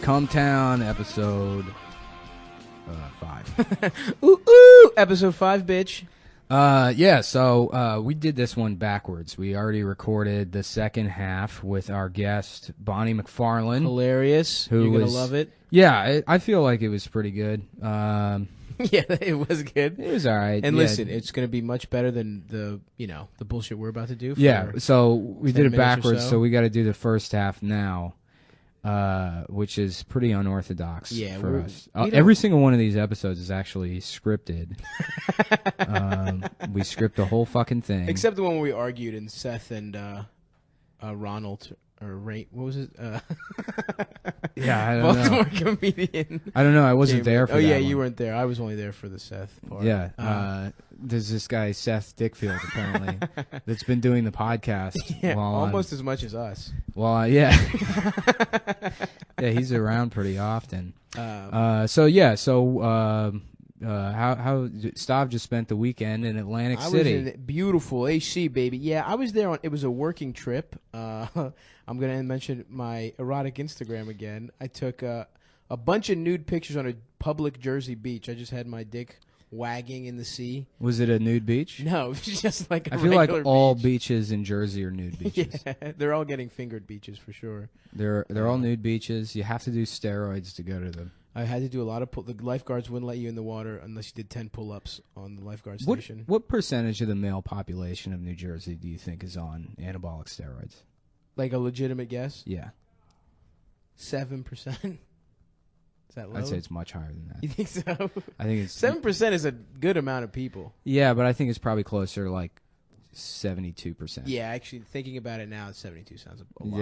Cumtown, episode 5. Ooh, episode 5, bitch. So we did this one backwards. We already recorded the second half with our guest, Bonnie McFarlane. Hilarious. You're going to love it. Yeah, I feel like it was pretty good. Yeah, it was good. It was all right. And listen, it's going to be much better than the bullshit we're about to do. So we did it backwards, so so we got to do the first half now. Which is pretty unorthodox for us. Every single one of these episodes is actually scripted. We script the whole fucking thing. Except the one where we argued and Seth and Ronald, or Ray, what was it? Yeah, I don't Baltimore know. comedian. I don't know. I wasn't there for that. Oh, yeah, one. You weren't there. I was only there for the Seth part. Yeah. There's this guy, Seth Dickfield, apparently, that's been doing the podcast. Yeah, almost as much as us. Well, yeah. Yeah, he's around pretty often. How Stav just spent the weekend in Atlantic City. I was in beautiful AC, baby. Yeah, I was there. It was a working trip. I'm going to mention my erotic Instagram again. I took a bunch of nude pictures on a public Jersey beach. I just had my dick wagging in the sea. Was it a nude beach? No, it was just like a I feel like all beach. beaches in Jersey are nude beaches. Yeah, they're all getting fingered beaches for sure. They're all nude beaches. You have to do steroids to go to them. I had to do a lot of the lifeguards wouldn't let you in the water unless you did 10 pull-ups on the lifeguard station. What percentage of the male population of New Jersey do you think is on anabolic steroids? Like a legitimate guess? Yeah. 7%. Is that low? I'd say it's much higher than that. You think so? I think it's 7% is a good amount of people. Yeah, but I think it's probably closer to like 72%. Yeah, actually, thinking about it now, 72 sounds a lot.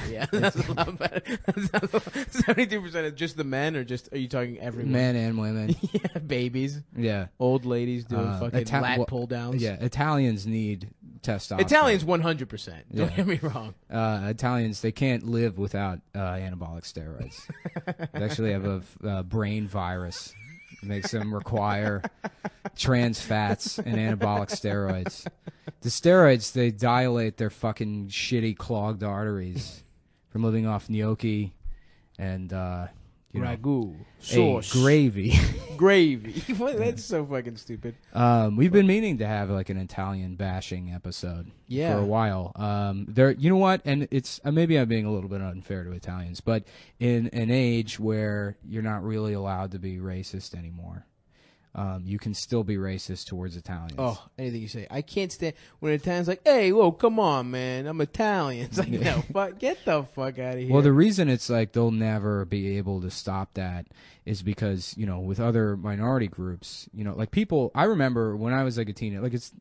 Yeah. That's a lot better. 72% is just the men, or just are you talking everyone? Men and women. Yeah, babies. Yeah, old ladies doing fucking lat pull downs. Yeah, Italians need testosterone. Italians 100%. Don't get me wrong. Italians, they can't live without anabolic steroids. They actually have a brain virus. It makes them require trans fats and anabolic steroids. The steroids, they dilate their fucking shitty clogged arteries from living off gnocchi and ragu, sauce, gravy. Gravy. That's so fucking stupid. We've been meaning to have like an Italian bashing episode for a while. You know what? And it's maybe I'm being a little bit unfair to Italians, but in an age where you're not really allowed to be racist anymore. You can still be racist towards Italians. Oh, anything you say. I can't stand when an Italian's like, hey, whoa, come on, man. I'm Italian. It's like, no, get the fuck out of here. Well, the reason it's like they'll never be able to stop that is because, with other minority groups, like people, I remember when I was like a teenager, like it's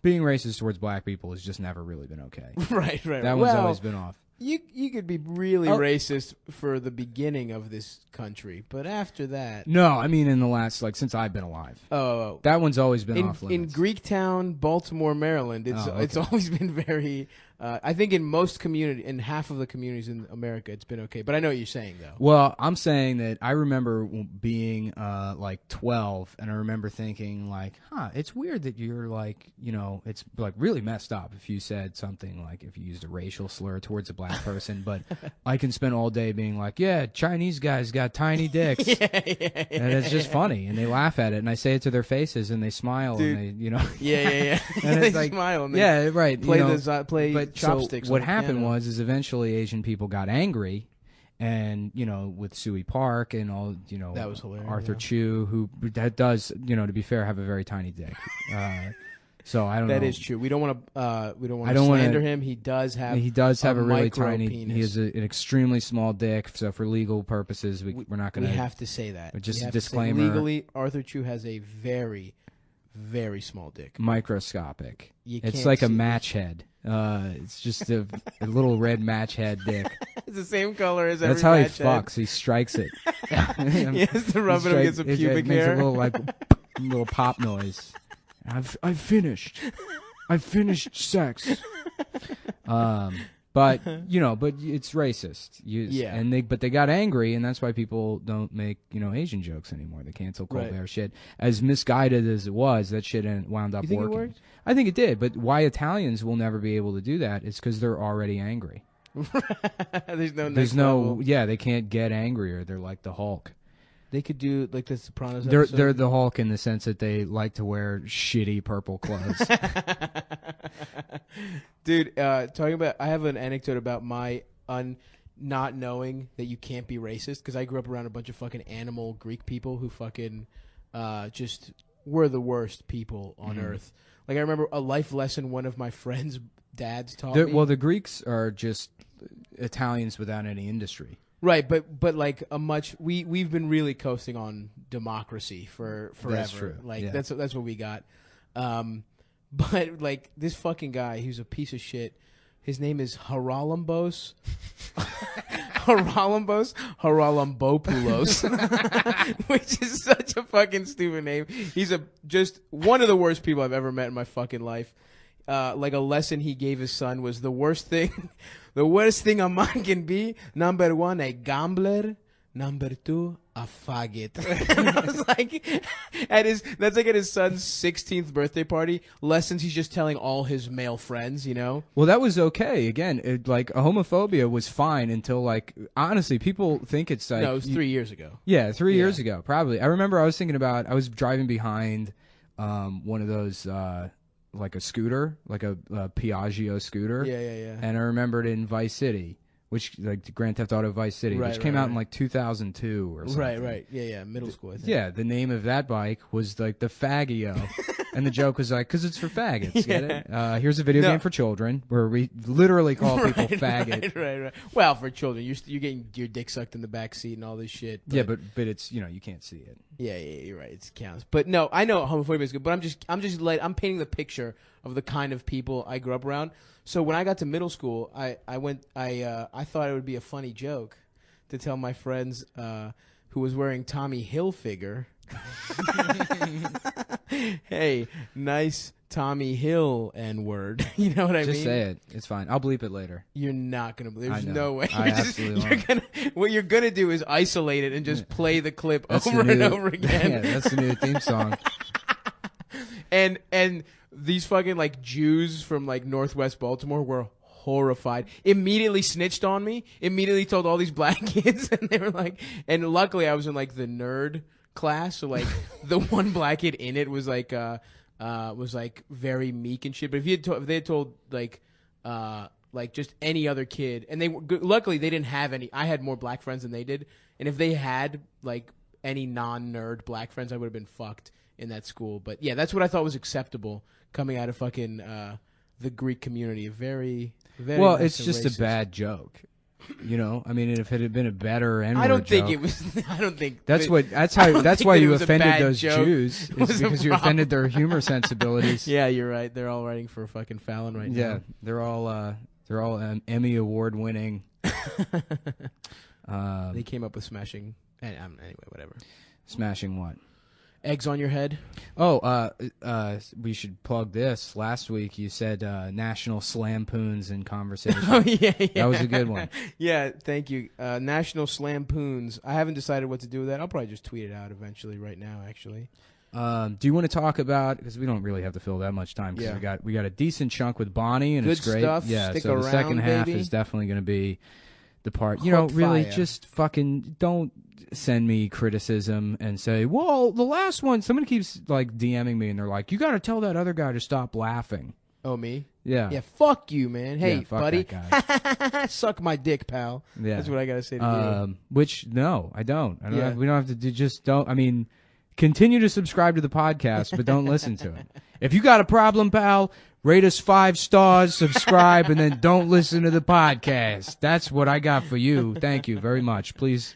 being racist towards black people has just never really been okay. Right. That one's always been off. You could be really racist for the beginning of this country, but after that... No, I mean in the last, since I've been alive. Oh. That one's always been off limits. In Greektown, Baltimore, Maryland, it's always been very... I think in half of the communities in America, it's been okay. But I know what you're saying, though. Well, I'm saying that I remember being 12, and I remember thinking it's weird that you're it's really messed up if you said something if you used a racial slur towards a black person. But I can spend all day being Chinese guys got tiny dicks. And it's just funny, and they laugh at it, and I say it to their faces, and they smile, Dude. and they, Yeah. And they smile. And they right. Play chopsticks. So what happened is eventually Asian people got angry, and with Suey Park and all that was hilarious. Arthur Chu, who that does to be fair have a very tiny dick. So I don't know. That is true. We don't want to slander him. He does have a really tiny penis. He has an extremely small dick. So for legal purposes, we're not going to. We have to say that. Just a disclaimer. Legally, Arthur Chu has a very, very small dick. Microscopic. It's can't like a see match head. It's just a little red match head dick. It's the same color as every That's how he match head. fucks. He strikes it. He has to rub it against a pubic It hair. makes a little little pop noise. I've finished. I've finished sex. But it's racist. But they got angry, and that's why people don't make Asian jokes anymore. They cancel Colbert shit. As misguided as it was, that shit wound up working. It worked? I think it did. But why Italians will never be able to do that is because they're already angry. There's no. There's next no. level. Yeah, they can't get angrier. They're like the Hulk. They could do like the Sopranos. They're the Hulk in the sense that they like to wear shitty purple clothes. Dude, talking about, I have an anecdote about my not knowing that you can't be racist, because I grew up around a bunch of fucking animal Greek people who fucking just were the worst people on earth. Like, I remember a life lesson one of my friends' dads taught me. Well, the Greeks are just Italians without any industry. Right, but like we've been really coasting on democracy for forever. That's true. Like Yeah. that's what we got. But like this fucking guy, who's a piece of shit. His name is Haralambos. Haralambopoulos, which is such a fucking stupid name. He's just one of the worst people I've ever met in my fucking life. Like a lesson he gave his son was the worst thing a man can be. Number one, a gambler. Number two, a faggot. And I was like, that's like at his son's 16th birthday party. Lessons he's just telling all his male friends, you know? Well, that was okay. Again, like homophobia was fine until, like, honestly, people think it's like. No, it was 3 years ago. Yeah, 3 years ago, probably. I remember I was driving behind one of those, like a scooter, like a Piaggio scooter. Yeah. And I remembered in Vice City, which, like, Grand Theft Auto Vice City, which came out in, like, 2002 or something. Right. Yeah, middle school, I think. Yeah, the name of that bike was, like, the Faggio. And the joke was, like, because it's for faggots, get it? Here's a video game for children where we literally call people faggot. Right. Well, for children, you're getting your dick sucked in the back seat and all this shit. Yeah, but it's, you can't see it. Yeah, you're right. It counts. But no, I know homophobia is good, but I'm just painting the picture of the kind of people I grew up around. So when I got to middle school, I thought it would be a funny joke to tell my friends who was wearing Tommy Hilfiger, hey, nice Tommy Hill N-word. You know what I mean? Just say it. It's fine. I'll bleep it later. You're not gonna believe. There's I know. no way. I absolutely won't. What you're gonna do is isolate it and just play the clip over and over again. Yeah, that's the new theme song. And these fucking like Jews from like Northwest Baltimore were horrified. Immediately snitched on me. Immediately told all these black kids, and they were like, and luckily I was in like the nerd class, so like the one black kid in it was like very meek and shit. But if they had told like just any other kid, and luckily they didn't have any. I had more black friends than they did, and if they had like any non-nerd black friends, I would have been fucked in that school. But yeah, that's what I thought was acceptable coming out of fucking the Greek community. Very, very. Well, nice it's just racist. a bad joke. I mean, if it had been a better N-word I don't think joke, it was. I don't think that's why think you it was a offended bad those joke. Jews. Was Is a because you problem. offended their humor sensibilities. Yeah, you're right. They're all writing for fucking Fallon right now. Yeah, they're all Emmy award winning. They came up with smashing. Anyway, whatever. Smashing what? Eggs on your head. Oh, we should plug this. Last week you said National Slampoons in conversation. Oh yeah. That was a good one. Yeah, thank you. National Slampoons. I haven't decided what to do with that. I'll probably just tweet it out eventually. Right now, actually. Do you want to talk about, because we don't really have to fill that much time, because we got a decent chunk with Bonnie, and Good it's great. stuff. Yeah, Stick so around, the second half baby. is definitely going to be the part. Hook Really fire. just fucking don't send me criticism and say, well, the last one, someone keeps like DMing me and they're like, you got to tell that other guy to stop laughing. Oh, me? Yeah. Yeah, fuck you, man. Hey, Yeah, fuck buddy. that guy. Suck my dick, pal. Yeah. That's what I got to say to you. Which, no, I don't. Yeah. We don't have to do, just don't. I mean, continue to subscribe to the podcast, but don't listen to it. If you got a problem, pal, rate us 5 stars, subscribe, and then don't listen to the podcast. That's what I got for you. Thank you very much. Please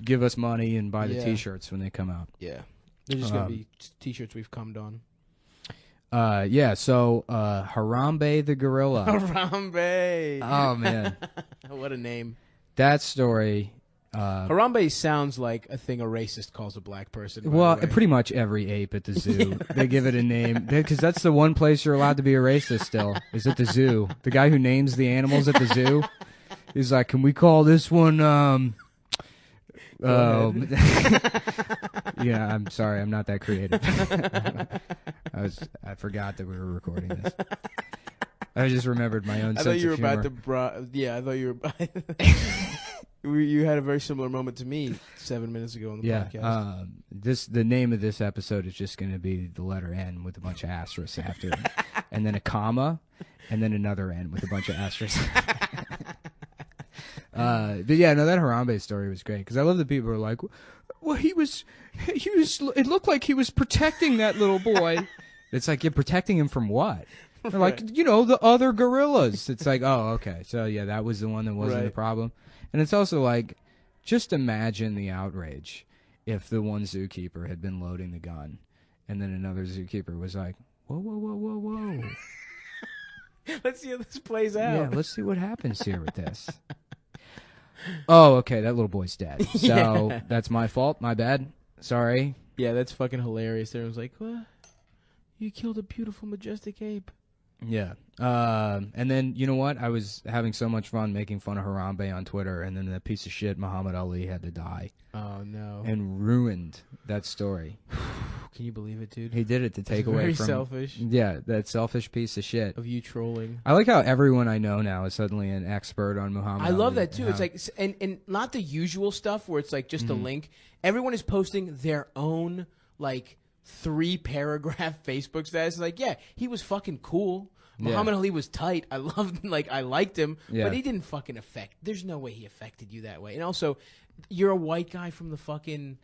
give us money and buy the T-shirts when they come out. Yeah. They're just going to be T-shirts we've cummed on. So Harambe the gorilla. Harambe. Oh, man. What a name. That story. Harambe sounds like a thing a racist calls a black person. by Well, the way. pretty much every ape at the zoo, they give it a name, because that's the one place you're allowed to be a racist still, is at the zoo. The guy who names the animals at the zoo is like, can we call this one, yeah, I'm sorry, I'm not that creative. I forgot that we were recording this. I just remembered my own I sense thought you were of humor. about to. Yeah, I thought you were. You had a very similar moment to me 7 minutes ago on the podcast. The name of this episode is just going to be the letter N with a bunch of asterisks after it, and then a comma, and then another N with a bunch of asterisks. But yeah, no, that Harambe story was great because I love that people are like, well, he was. It looked like he was protecting that little boy. It's like, you're protecting him from what? They're like, the other gorillas. It's like, oh, okay. So, yeah, that was the one that wasn't the problem. And it's also like, just imagine the outrage if the one zookeeper had been loading the gun and then another zookeeper was like, whoa, whoa, whoa, whoa, whoa. Let's see how this plays out. Yeah, let's see what happens here with this. Oh, okay, that little boy's dead. So, that's my fault. My bad. Sorry. Yeah, that's fucking hilarious. Everyone's like, what? You killed a beautiful, majestic ape. Yeah. And then, you know what? I was having so much fun making fun of Harambe on Twitter, and then that piece of shit Muhammad Ali had to die. Oh, no. And ruined that story. Can you believe it, dude? He did it to take away very from... selfish. Yeah, that selfish piece of shit. Of you trolling. I like how everyone I know now is suddenly an expert on Muhammad Ali. I love that, too. It's like, and not the usual stuff where it's like just a link. Everyone is posting their own, like, 3-paragraph Facebook status. Like, yeah, he was fucking cool. Muhammad Ali was tight. I liked him, but he didn't fucking affect. There's no way he affected you that way. And also, you're a white guy from the fucking.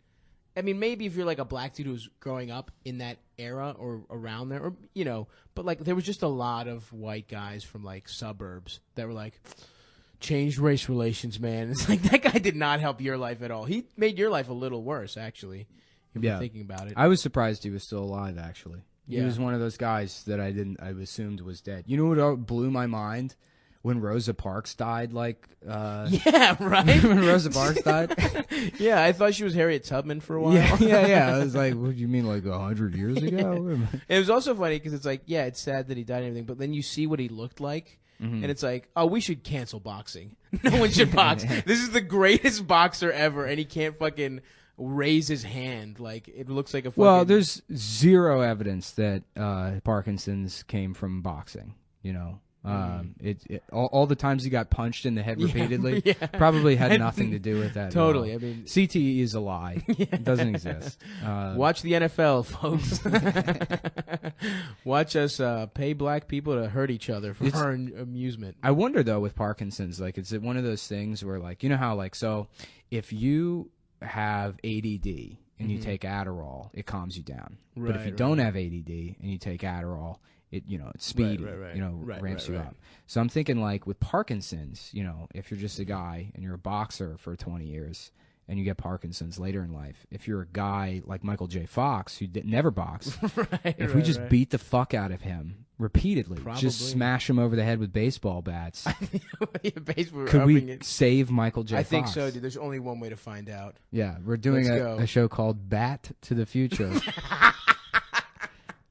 I mean, maybe if you're like a black dude who's growing up in that era or around there, or but like there was just a lot of white guys from like suburbs that were like, changed race relations, man. It's like that guy did not help your life at all. He made your life a little worse, actually. If you're thinking about it, I was surprised he was still alive. Actually, yeah. He was one of those guys that I assumed was dead. You know what blew my mind? When Rosa Parks died, yeah, right. When Rosa Parks died, yeah, I thought she was Harriet Tubman for a while. Yeah. I was like, "What do you mean, like 100 years ago?" It was also funny because it's like, yeah, it's sad that he died and everything, but then you see what he looked like, and it's like, oh, we should cancel boxing. No one should box. This is the greatest boxer ever, and he can't fucking raise his hand. Like it looks like a fucking. Well, there's zero evidence that Parkinson's came from boxing. All the times he got punched in the head repeatedly probably had nothing to do with that. Totally. I mean, CTE is a lie. It doesn't exist. Watch the NFL, folks. Watch us pay black people to hurt each other for our amusement. I wonder though with Parkinson's, like, is it one of those things where, like, you know how, like, so if you have ADD and you take Adderall, it calms you down. But if you don't have ADD and you take Adderall, it's speedy, ramps you up. So I'm thinking, like, with Parkinson's, if you're just a guy and you're a boxer for 20 years and you get Parkinson's later in life, if you're a guy like Michael J. Fox who never boxed, if we just beat the fuck out of him repeatedly, just smash him over the head with baseball bats, could we save Michael J. Fox? I think so, dude. There's only one way to find out. Yeah, we're doing a show called Bat to the Future.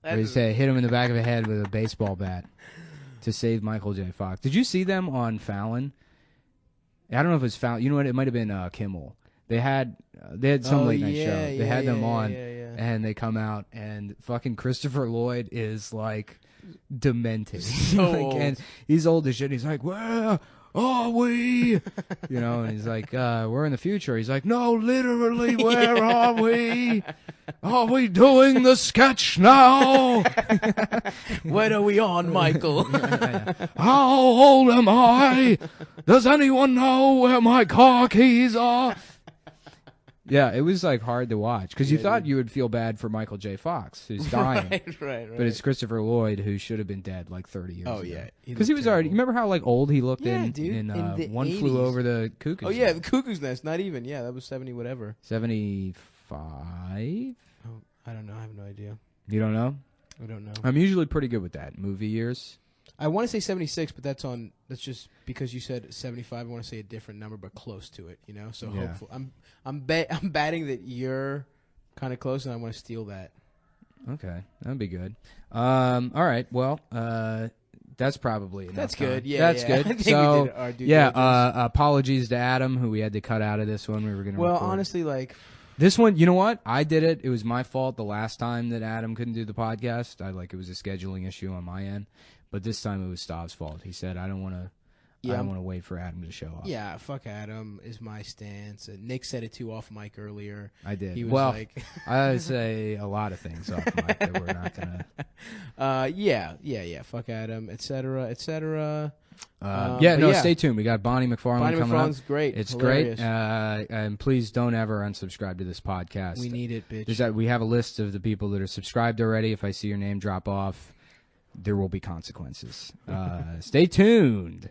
Where you say, hit him in the back of the head with a baseball bat to save Michael J. Fox. Did you see them on Fallon? I don't know if it was Fallon. You know what? It might have been Kimmel. They had some late night show. They had them on, and they come out, and fucking Christopher Lloyd is like demented. And he's old as shit. He's like, where are we? And he's like, we're in the future. He's like, no, literally, where are we? Are we doing the sketch now? When are we on, Michael? How old am I? Does anyone know where my car keys are? Yeah, it was like hard to watch because you thought you would feel bad for Michael J. Fox, who's dying. Right. But it's Christopher Lloyd, who should have been dead like 30 years ago. Oh, yeah. Because he was already. You remember how like old he looked in the One 80s. Flew Over the Cuckoo's Nest. Oh, yeah, the Cuckoo's Nest. Not even. Yeah, that was 70 whatever. 75? Oh, I don't know. I have no idea. You don't know? I don't know. I'm usually pretty good with that. Movie years. I want to say 76, but that's just because you said 75. I want to say a different number, but close to it. So hopefully, I'm batting that you're kind of close, and I want to steal that. Okay, that'd be good. All right, well, that's probably enough. That's time. good. Yeah, that's good. I think so we did our due diligence. Apologies to Adam, who we had to cut out of this one. We were going to. Well, record. honestly, like. This one, you know what? I did it. It was my fault the last time that Adam couldn't do the podcast. It was a scheduling issue on my end. But this time it was Stav's fault. He said, I don't want to. Yeah, I don't want to wait for Adam to show up. Yeah, fuck Adam is my stance. Nick said it too off mic earlier. I did. He was well, like, I would say a lot of things off mic that we're not gonna. Yeah. Fuck Adam, etc. Stay tuned. We got Bonnie McFarlane Bonnie coming McFarlane's up. great. It's Hilarious. great. And please don't ever unsubscribe to this podcast. We need it, bitch. We have a list of the people that are subscribed already. If I see your name drop off, there will be consequences. Stay tuned.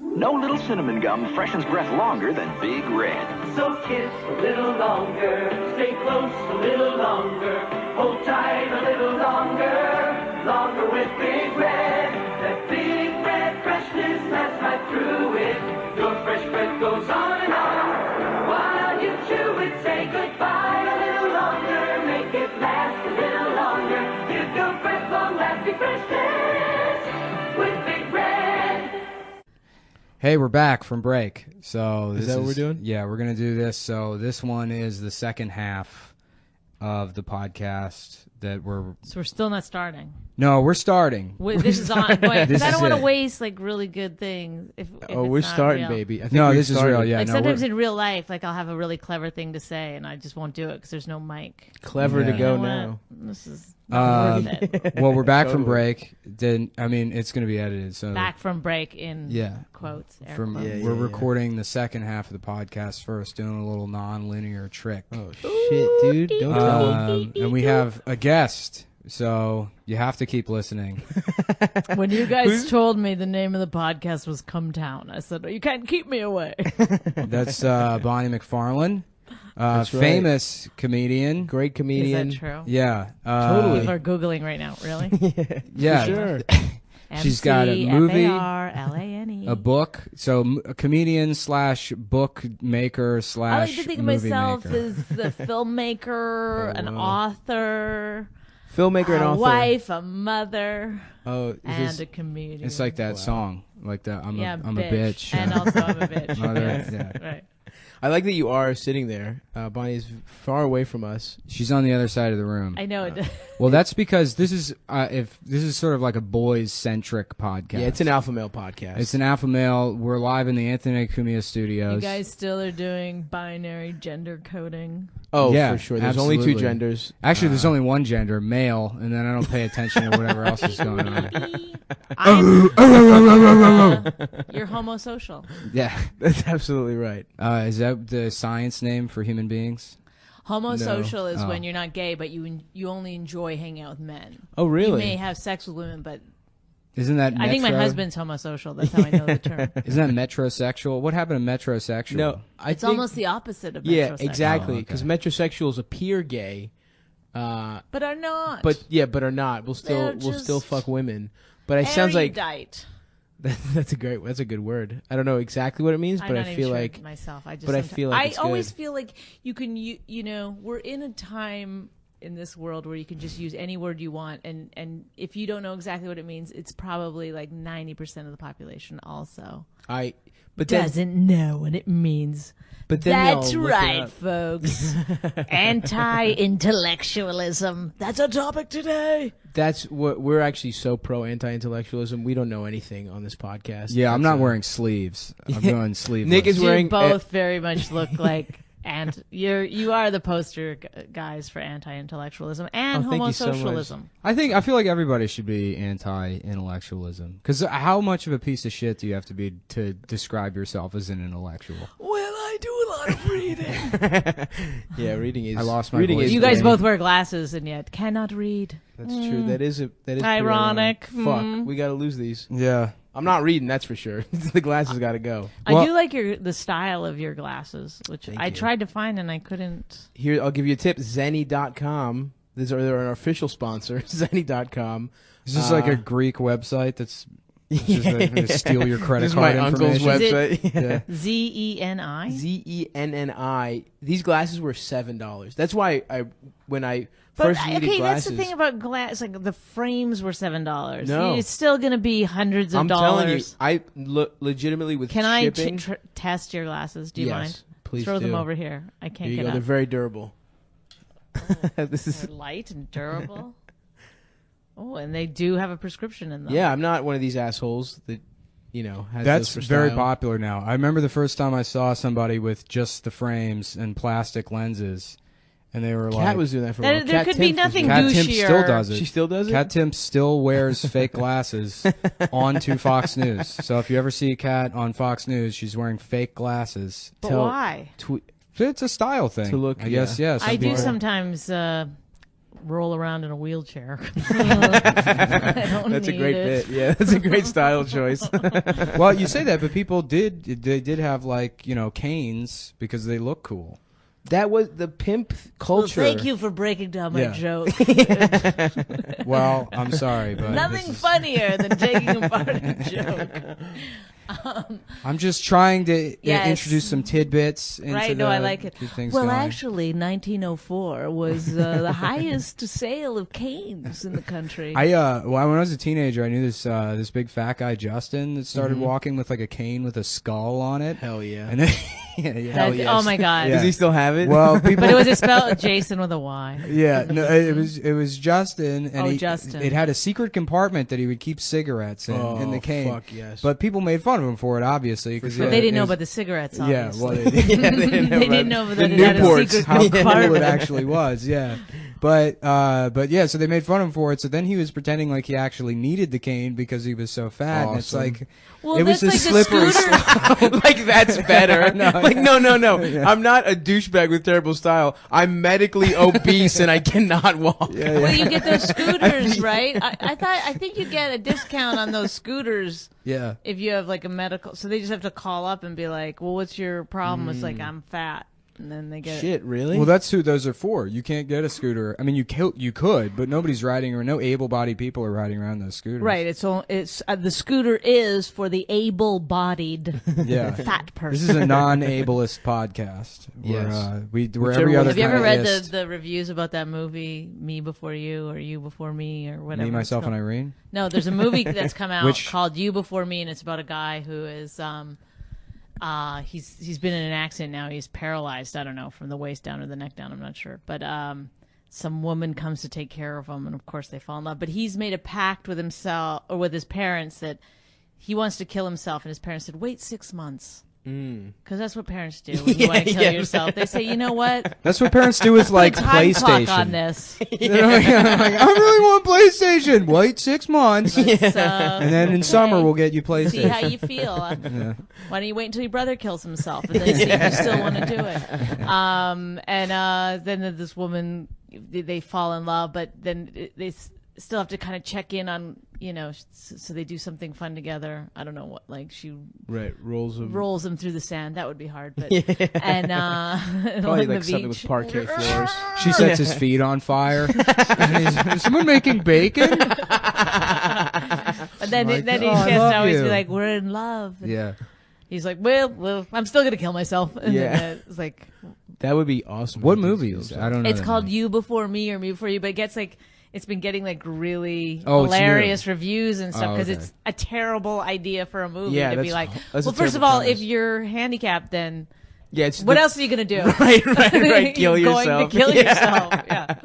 No little cinnamon gum freshens breath longer than Big Red. So kiss a little longer, stay close a little longer, hold tight a little longer, longer with Big Red. That Big Red freshness lasts right through it. Your fresh breath goes on and on. While you chew it, say goodbye a little longer, make it last a little longer. Give your breath long-lasting freshness with Big Red. Hey, we're back from break. So Is that what we're doing? Yeah, we're gonna do this. So this one is the second half of the podcast that we're. So we're still not starting. No, we're starting. This is on. Because This I don't is want to it. waste like really good things. If Oh, it's we're not starting, real. baby. I think No, we've this is started. real. Yeah, Like no, sometimes we're- in real life, like I'll have a really clever thing to say, and I just won't do it because there's no mic. Clever Yeah. to You go know what? now. This is not worth it. well, we're back from Totally. break. Then I mean, it's gonna be edited. So Back from break in Yeah. quotes. Air From quotes. Yeah, we're yeah. recording the second half of the podcast first, doing a little non-linear trick. Oh shit, dude! Don't tell him. And we have a guest, so you have to keep listening. When you guys told me the name of the podcast was Come Town, I said, you can't keep me away. That's Bonnie McFarlane, That's right. famous comedian. Great comedian. Is that true? Yeah, Totally. People are Googling right now. Really? yeah. Sure. She's got a movie, MCFARLANE. a book. So a comedian slash bookmaker I slash like to think of movie myself maker. as the filmmaker, Oh, an wow. author, Filmmaker and a author. wife, a mother, Oh, is and this, a comedian. It's like that Wow. song, like that. I'm yeah, a bitch. and also I'm a bitch. Mother, Yes, yeah. right. I like that you are sitting there. Bonnie is far away from us. She's on the other side of the room. I know. Well, that's because this is if this is sort of like a boys centric podcast. Yeah, it's an alpha male podcast. It's an alpha male. We're live in the Anthony Cumia studios. You guys still are doing binary gender coding. oh, Yeah, for sure. There's only two absolutely. genders. Actually, there's only one gender, male, and then I don't pay attention to whatever else is going on. You're homosocial. Yeah, That's absolutely right. is that the science name for human beings? Homosocial is Oh. when you're not gay, but you only enjoy hanging out with men. Oh, You really? may have sex with women, but Isn't that? I think my metro- husband's homosocial. That's how I know the term. Isn't that metrosexual? What happened to metrosexual? No, I It's think, almost the opposite of yeah, metrosexual. exactly. Oh, okay. Because metrosexuals appear gay, But are not. but are not. We'll They're still just fuck women. But it sounds like erudite. that's a good word. I don't know exactly what it means, I'm but not I even feel sure like myself. I just but I sometimes- feel like it's I always good. feel like you can you know we're in a time in this world where you can just use any word you want, and if you don't know exactly what it means, it's probably like 90% of the population also but then doesn't know what it means. but then That's they'll look it right, up. folks. Anti-intellectualism. That's our topic today. That's what we're actually so pro anti-intellectualism. We don't know anything on this podcast. Yeah, I'm That's not wearing sleeves. I'm going sleeveless. Nick is You wearing both very much look like, and you are the poster guys for anti-intellectualism and Oh, thank you so much. homosocialism. I feel like everybody should be anti-intellectualism. Because how much of a piece of shit do you have to be to describe yourself as an intellectual? Well, I do a lot of reading. yeah, reading is. I lost my reading voice. is You guys great. both wear glasses and yet cannot read. That's true. That is pretty Ironic. Fuck, we got to lose these. Yeah. I'm not reading. That's for sure. The glasses got to go. Well- I do like the style of your glasses, which Thank I you. tried to find and I couldn't. Here, I'll give you a tip. Zenny.com. They're our official sponsor. Zenny.com. Is this like a Greek website that's just to steal your credit This is card my uncle's information? website. Yeah. ZENI. Zenni. These glasses were $7. That's why when I But first needed okay, glasses. that's the thing about glass. Like the frames were $7. No. It's still going to be hundreds of I'm dollars. telling you, I legitimately with Can I shipping. test your glasses? Do you Yes, mind? please Throw them do. over here. I Here can't you get go. up. They're very durable. This is They're light and durable. Oh, and they do have a prescription in them. Yeah, I'm not one of these assholes that, has That's those for very style. popular now. I remember the first time I saw somebody with just the frames and plastic lenses, and they were Kat like, was doing that for a while. There Kat could be Timpf was nothing doing Kat that. Timp still douchier. does it. She still does it? Kat Timp still wears fake glasses onto Fox News. So if you ever see Kat on Fox News, she's wearing fake glasses. But Tell- why? It's a style thing. To look, I guess, yeah. yeah. some I do people- sometimes roll around in a wheelchair. I don't That's a need great it. bit. Yeah, that's a great style choice. Well, you say that, but people they did have like, canes because they look cool. That was the pimp Well, culture. thank you for breaking down my Yeah. joke. Well, I'm sorry, but Nothing this is- funnier than taking apart a joke. I'm just trying to Yes. introduce some tidbits into Right? No, I like it. keep things Well, going. actually, 1904 was the highest sale of canes in the country. Well, when I was a teenager, I knew this big fat guy Justin that started walking with like a cane with a skull on it. Hell yeah. And then, yeah. That's- yes. Oh my god! Yeah. Does he still have it? Well, people. But was it spelled Jason with a Y? Yeah, no, it was Justin, and Oh, Justin. it had a secret compartment that he would keep cigarettes in the cane. Fuck yes. But people made fun of him for it, obviously, because But they didn't know about the cigarettes. Yeah, Obviously. well, they did. yeah, they didn't know They about didn't know the that it had a Newports. secret how cool it compartment. actually was. Yeah, but yeah, so they made fun of him for it. So then he was pretending like he actually needed the cane because he was so fat. And it's Awesome. like Well, it was that's a like slippery the scooter. like that's better. No, like no. I'm not a douchebag with terrible style. I'm medically obese and I cannot walk. Well, you get those scooters, right? I think you get a discount on those scooters yeah. if you have like a medical. So they just have to call up and be like, "Well, what's your problem?" It's like I'm fat, and then they get Shit, really? Well, that's who those are for. You can't get a scooter. I mean, you could, but nobody's riding, or no able-bodied people are riding around those scooters. Right. It's the scooter is for the able-bodied Yeah. fat person. This is a non-ableist podcast. Yes. We're Whichever every one- other Have you ever kind read of ist. the reviews about that movie, Me Before You, or You Before Me, or whatever? Me, it's myself, and called? Irene? No, there's a movie that's come out Which- called You Before Me, and it's about a guy who is he's been in an accident now. He's paralyzed. I don't know, from the waist down or the neck down. I'm not sure, but some woman comes to take care of him, and of course they fall in love. But he's made a pact with himself or with his parents that he wants to kill himself, and his parents said, "Wait 6 months." Because that's what parents do when you want to kill yourself. They say, "You know what? That's what parents do with like Time PlayStation. clock on this." They're like, I really want PlayStation. Wait 6 months, So, and then in summer we'll get you PlayStation. see how you feel. Why don't you wait until your brother kills himself and then see if you still want to do it? Then this woman, they fall in love, but then they still have to kind of check in on, so they do something fun together. I don't know what, like she right, rolls rolls him through the sand. That would be hard, but and probably on the like something with beach. parquet floors. She sets his feet on fire. Is someone making bacon? And then Like, then he "Oh, I has love to always you." be like, "We're in love." And Yeah. he's like, well, I'm still gonna kill myself. And Yeah. then it's like, That would be awesome. What if he movie kills is it? I don't know. it's that called movie. You Before Me or Me Before You, but it gets like, it's been getting like really Oh, it's new. hilarious reviews and stuff Oh, because okay. it's a terrible idea for a movie Yeah, to be that's- like, that's a well, first of terrible all, premise. if you're handicapped, then Yeah, it's what else are you gonna do? Right, kill You're yourself. Going to kill yourself. Yeah.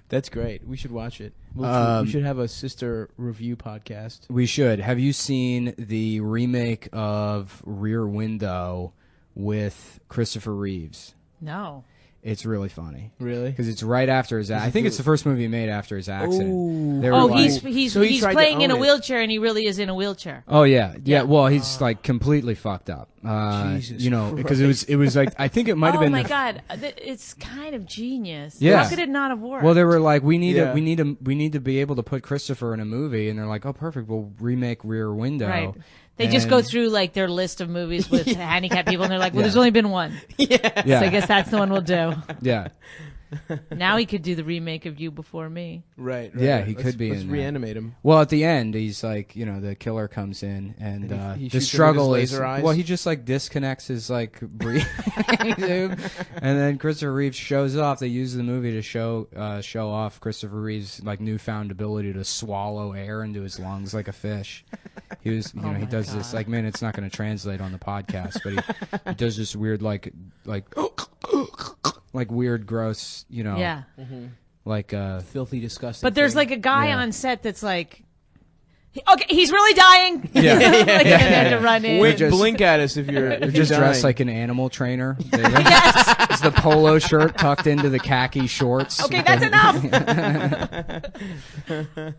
That's great. We should watch it. We should have a sister review podcast. We should. Have you seen the remake of Rear Window with Christopher Reeves? No. It's really funny Really? because it's right after his. I think it's the first movie he made after his accident. Ooh. They were Oh, like- he's So he he's tried to playing in a own it. wheelchair and he really is in a wheelchair. Oh yeah. Well, he's like completely fucked up. Jesus Because it was like I think it might have Oh been. my the- God, it's kind of genius. Yeah. How could it not have worked? Well, they were like, we need Yeah. to be able to put Christopher in a movie, and they're like, oh, perfect, we'll remake Rear Window. Right. They just go And- through like their list of movies with handicapped people, and they're like, "Well, Yeah. there's only been one, Yeah. so I guess that's the one we'll do." Yeah. Now he could do the remake of You Before Me. Right. Yeah, he could be Let's in that. reanimate him. Well, at the end, he's like, the killer comes in, and And he the shoots him struggle with his is, laser eyes? well, he just like disconnects his like breathing tube, and then Christopher Reeves shows off. They use the movie to show off Christopher Reeves' like newfound ability to swallow air into his lungs like a fish. He was, he my does this God. like, man, it's not going to translate on the podcast, but he does this weird like weird gross, Yeah. like Filthy, disgusting. But there's thing. like a guy Yeah. on set that's like, okay, he's really dying. Yeah. Like, and they had to run in. Wait, just- blink at us if you're they're just dying. dressed like an animal trainer. Yes. It's the polo shirt tucked into the khaki shorts. Okay, that's enough.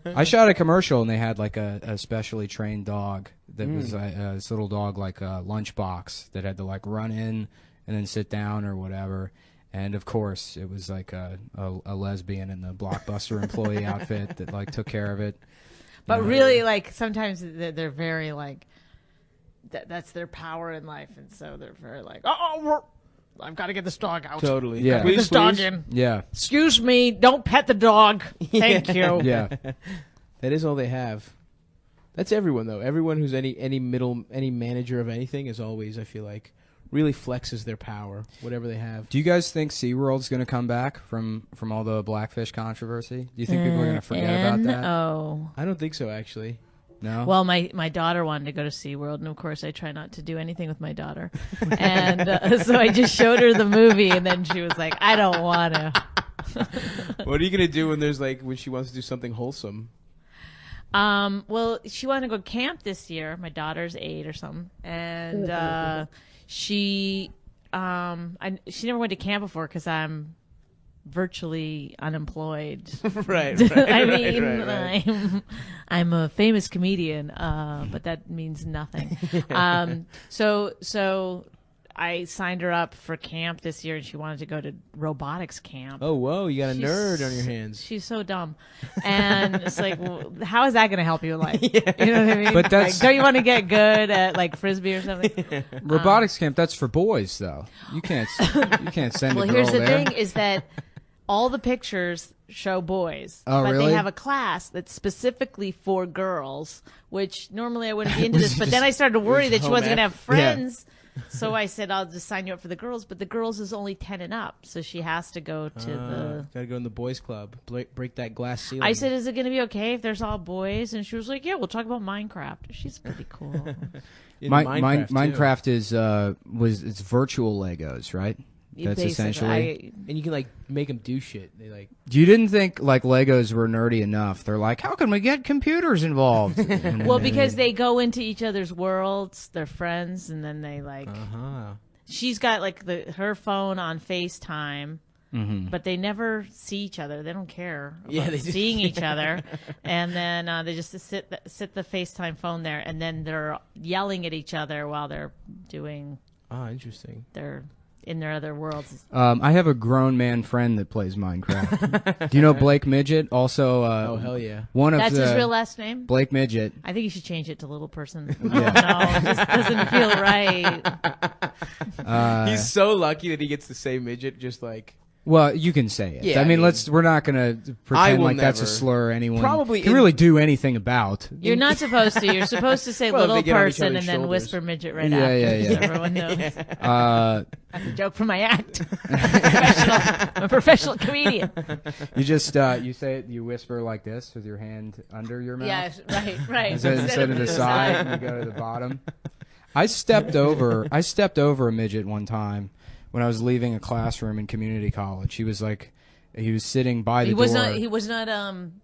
I shot a commercial and they had like a specially trained dog that was this little dog like a lunchbox that had to like run in and then sit down or whatever. And of course, it was like a lesbian in the Blockbuster employee outfit that like took care of it. But really, like, sometimes they're very, like, that's their power in life. And so they're very like, I've got to get this dog out. Totally. Yeah. Get Please, this dog please. in. Yeah, Excuse me, don't pet the dog. Thank you. yeah. That is all they have. That's everyone though. Everyone who's any manager of anything is always, I feel like, really flexes their power, whatever they have. Do you guys think SeaWorld's going to come back from all the blackfish controversy? Do you think people are going to forget about that? Oh. I don't think so, actually. No. Well, my daughter wanted to go to SeaWorld, and of course I try not to do anything with my daughter. And so I just showed her the movie, and then she was like, I don't want to. What are you gonna do when she wants to do something wholesome? Well, she wanted to go camp this year. My daughter's 8 or something, and she never went to camp before because I'm virtually unemployed. Right. I mean, I'm a famous comedian, but that means nothing. So I signed her up for camp this year, and she wanted to go to robotics camp. Oh, whoa! You got a nerd on your hands. She's so dumb, and it's like, well, how is that going to help you in life? You know what I mean? But that's- like, don't you want to get good at like frisbee or something? Robotics camp, that's for boys though. You can't send Well, a girl here's the there. thing: is that all the pictures show boys, Oh, but really? they have a class that's specifically for girls. Which normally I wouldn't be into this, but then I started to worry that she home wasn't going to ec. have friends. So I said, I'll just sign you up for the girls, but the girls is only 10 and up, so she has to go to the... Gotta go in the boys' club. Break that glass ceiling. I said, is it going to be okay if there's all boys? And she was like, yeah, we'll talk about Minecraft. She's pretty cool. In Minecraft too. is it's virtual Legos, right? That's Basically, essentially. And you can like make them do shit. They like You didn't think like Legos were nerdy enough. They're like, how can we get computers involved? Well, because they go into each other's worlds, they're friends, and then they like... She's got like her phone on FaceTime, but they never see each other. They don't care about they just- seeing each other. And then they just sit the FaceTime phone there, and then they're yelling at each other while they're doing interesting. their in their other worlds. I have a grown man friend that plays Minecraft. Do you know Blake Midget? Also, Oh hell yeah! one of That's the his real last name? Blake Midget. I think you should change it to Little Person. Oh, no, it just doesn't feel right. He's so lucky that he gets the same midget. Just like Well, you can say it. Yeah, I I mean, mean, we're not going to pretend will like that's a never. slur anyone Probably can in- really do anything about. You're not supposed to. You're supposed to say Well, if Little they get on each Person and other's then shoulders. whisper midget right Yeah, after. yeah, So yeah. everyone knows. Uh, That's a joke from my act. I'm a professional comedian. you just you say it. You whisper like this with your hand under your mouth. Yeah, right. Instead of the side, you go to the bottom. I stepped over a midget one time when I was leaving a classroom in community college. He was sitting by the door. He was not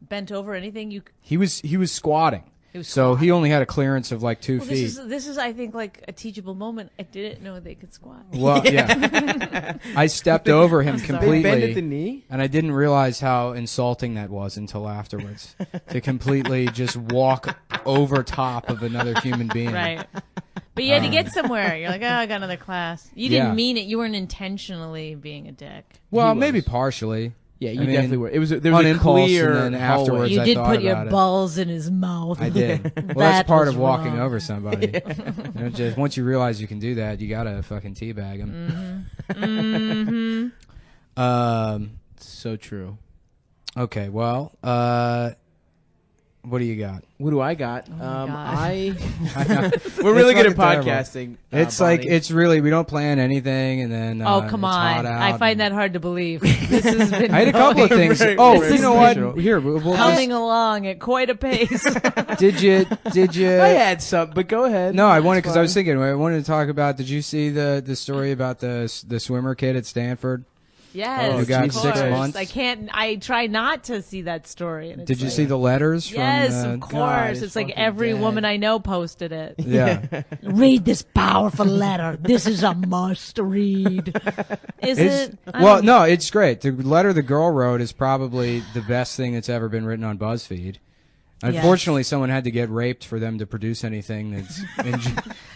bent over or anything. He was squatting. He was So he squatting. only had a clearance of like 2 Well, feet. this is I think like a teachable moment. I didn't know they could squat. Well, yeah. I stepped over him sorry. completely. They bend at the knee. And I didn't realize how insulting that was until afterwards. To completely just walk over top of another human being. Right. But you had to get somewhere. You're like, oh, I got another class. You didn't Yeah. mean it. You weren't intentionally being a dick. Well, He maybe was. partially. Yeah, you I mean, definitely were. There was on a impulse, clear and then hallway. afterwards You I did thought put your about it. balls in his mouth. I did. Well, That that's part was of walking wrong. over somebody. You know, just once you realize you can do that, you gotta fucking teabag him. So true. Okay, well, what do you got? What do I got? God. We're really good at fucking terrible. podcasting. It's Bonnie. like it's really we don't plan anything, and then Oh, come it's hot on. out I find and- that hard to believe. This has been I had a couple of going- things. Very- Oh, very you know what? special. Here, we'll coming along at quite a pace. did you? I had some, but go ahead. No, I wanted It's because I was fine. thinking. I wanted to talk about. Did you see the story about the swimmer kid at Stanford? Yes, You got of 6 course. months? I try not to see that story. And it's Did you like- see the letters from Yes, the... of course. God, his It's like fucking every dad. woman I know posted it. Yeah. Read this powerful letter. This is a must read. Is it? I Well, don't- no, it's great. The letter the girl wrote is probably the best thing that's ever been written on BuzzFeed. Unfortunately, someone had to get raped for them to produce anything that's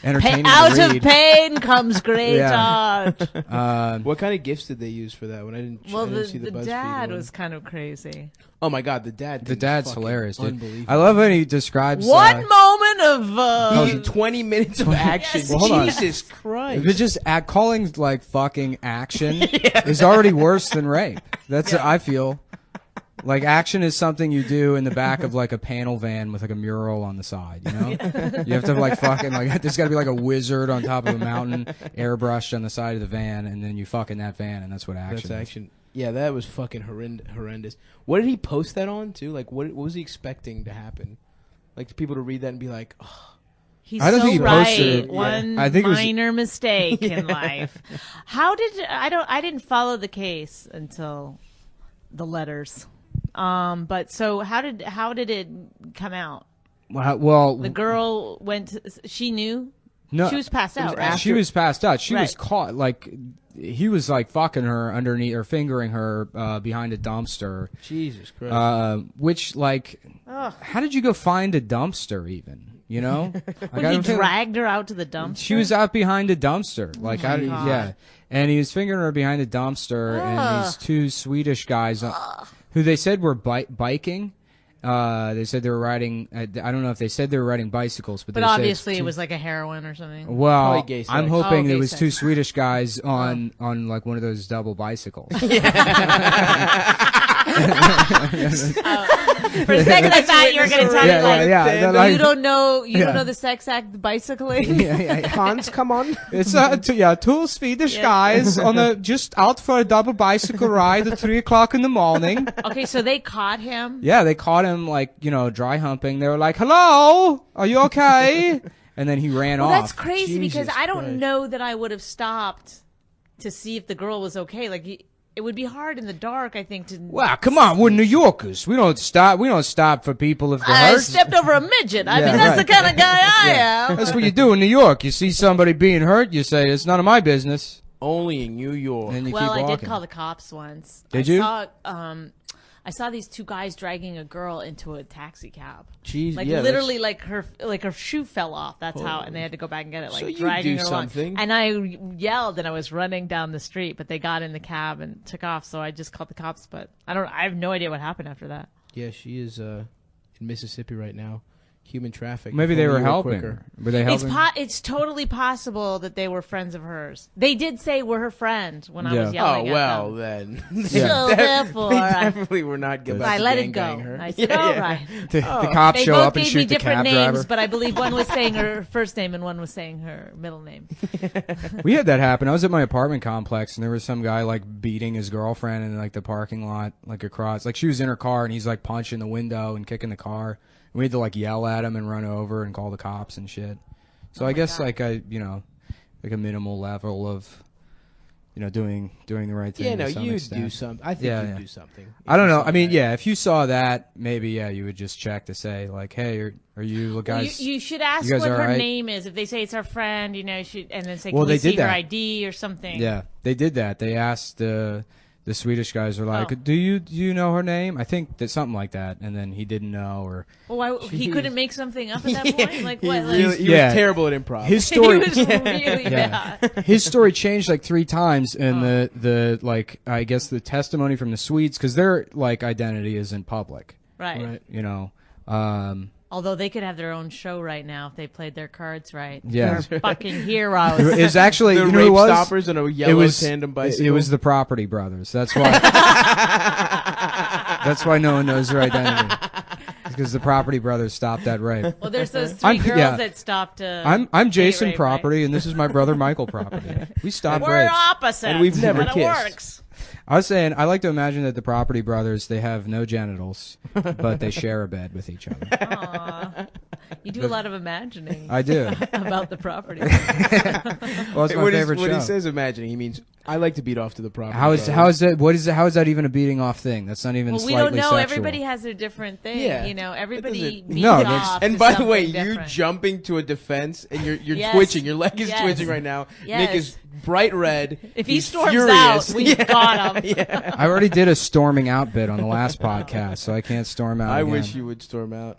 entertaining Out to of read. pain comes great Yeah. art. What kind of gifts did they use for that? When I didn't, Well, I didn't see the BuzzFeed dad one. was kind of crazy. Oh my god, the dad. The thing was dad's fucking hilarious, dude. Unbelievable. I love when he describes... One moment of 20 minutes of action. Yes, Well, hold on. Jesus Christ. If it's just calling like fucking action is already worse than rape. That's I feel. Like action is something you do in the back of like a panel van with like a mural on the side, you know? You have to like fucking like there's got to be like a wizard on top of a mountain airbrushed on the side of the van and then you fuck in that van and that's what action That's is. action. Yeah, that was fucking horrendous. What did he post that on too? Like, what was he expecting to happen? Like, people to read that and be like, oh, He's I don't so think he right. posted it. One I think it was- minor mistake in life. How did I didn't follow the case until the letters. But so how did it come out? Well, The girl went. She knew. no, She was passed out, right? she was passed out. She was Right. caught like he was like fucking her underneath or fingering her behind a dumpster. Jesus Christ. Which like, how did you go find a dumpster even? You know, like, When I he don't think- dragged her out to the dumpster. She was out behind a dumpster. Like, God. yeah. And he was fingering her behind a dumpster, and these 2 Swedish guys who they said were biking. They said they were riding. I don't know if they said they were riding bicycles, but But they said obviously it's it two- was like a heroin or something. Well, Probably gay sex. I'm hoping Oh, there gay was sex. 2 Swedish guys on like one of those double bicycles. For a second, I thought you were going to tell me like, They're you like- don't know Yeah. the sex act bicycling. Hans, come on. It's 2 Swedish Yeah. guys on a just out for a double bicycle ride at 3:00 in the morning. Okay, so they caught him. Yeah, they caught him like dry humping. They were like, "Hello, are you okay?" And then he ran Well, off. that's crazy because Jesus I don't Christ. know that I would have stopped to see if the girl was okay. Like it would be hard in the dark, I think. To Wow, come on, we're New Yorkers. We don't stop for people if they're I hurt. stepped over a midget. I Yeah, mean, that's right. the kind of guy I am. That's what you do in New York. You see somebody being hurt, you say it's none of my business, Only in New York. and you Well, keep I walking. did call the cops once. Did you? I saw these 2 guys dragging a girl into a taxi cab. Jeez, Like yeah, literally, like her shoe fell off. That's how, and they had to go back and get it. Like So you dragging do her along. something. And I yelled, and I was running down the street, but they got in the cab and took off. So I just called the cops. But I have no idea what happened after that. Yeah, she is in Mississippi right now. Human traffic. Maybe If they only were you helping. quicker. Were they helping? It's totally possible that they were friends of hers. They did say we're her friend when I was Yeah. Oh yelling well, at them. then. So therefore, they I definitely were not good. about let to it go. gangbang her. I said, Yeah, all yeah. right. the cops They show both up and gave me shoot the different cab names, driver. but I believe one was saying her first name and one was saying her middle name. We had that happen. I was at my apartment complex, and there was some guy like beating his girlfriend in like the parking lot, like across. Like she was in her car, and he's like punching the window and kicking the car. We had to like yell at him and run over and call the cops and shit. So I guess like a like a minimal level of doing the right thing. Yeah, no, to some you extent. do something. I think Yeah, you yeah. do something. I don't know. I Something mean, like yeah, if you saw that, maybe you would just check to say like, hey, are you Well, guys? you should ask you guys what all her right? name is. If they say it's our friend, and then say, Well, can we they see did her that. ID or something? Yeah, they did that. They asked the Swedish guys were like, Oh. do you know her name? I think that something like that, and then he didn't know or Well, he couldn't make something up at that Yeah. point. Like He what? really, Like, he Yeah. was terrible at improv. his he story. was really Yeah. bad. His story changed like 3 times, and Oh. the like I guess the testimony from the Swedes because their like identity isn't public, Right. Right. Although they could have their own show right now if they played their cards right. Yeah. They're fucking heroes. It was actually the you know rape who it was? stoppers and a yellow tandem bicycle. It was the Property Brothers. That's why. That's why no one knows their identity. Because the Property Brothers stopped that rape. Well, there's those 3 girls yeah. that stopped. I'm gay Jason rape, Property, and this is my brother Michael Property. We stopped Right? We're rapes. opposites, And we've never but kissed. It works. I was saying I like to imagine that the Property Brothers they have no genitals, but they share a bed with each other. Aw. You do a lot of imagining I do. about the property. Well, it's my favorite when show. he says imagining, he means I like to beat off to the property. How is that? How is that even a beating off thing? That's not even Well, we slightly don't know. sexual. Everybody has their different thing. Yeah. You know, everybody doesn't- beats No, off And to by the way, something you different. jumping to a defense and you're Yes. twitching. Your leg is Yes. twitching right now. Yes. Nick is bright red. If he He's storms furious. out, we've got him. I already did a storming out bit on the last podcast, so I can't storm out. I again. wish you would storm out.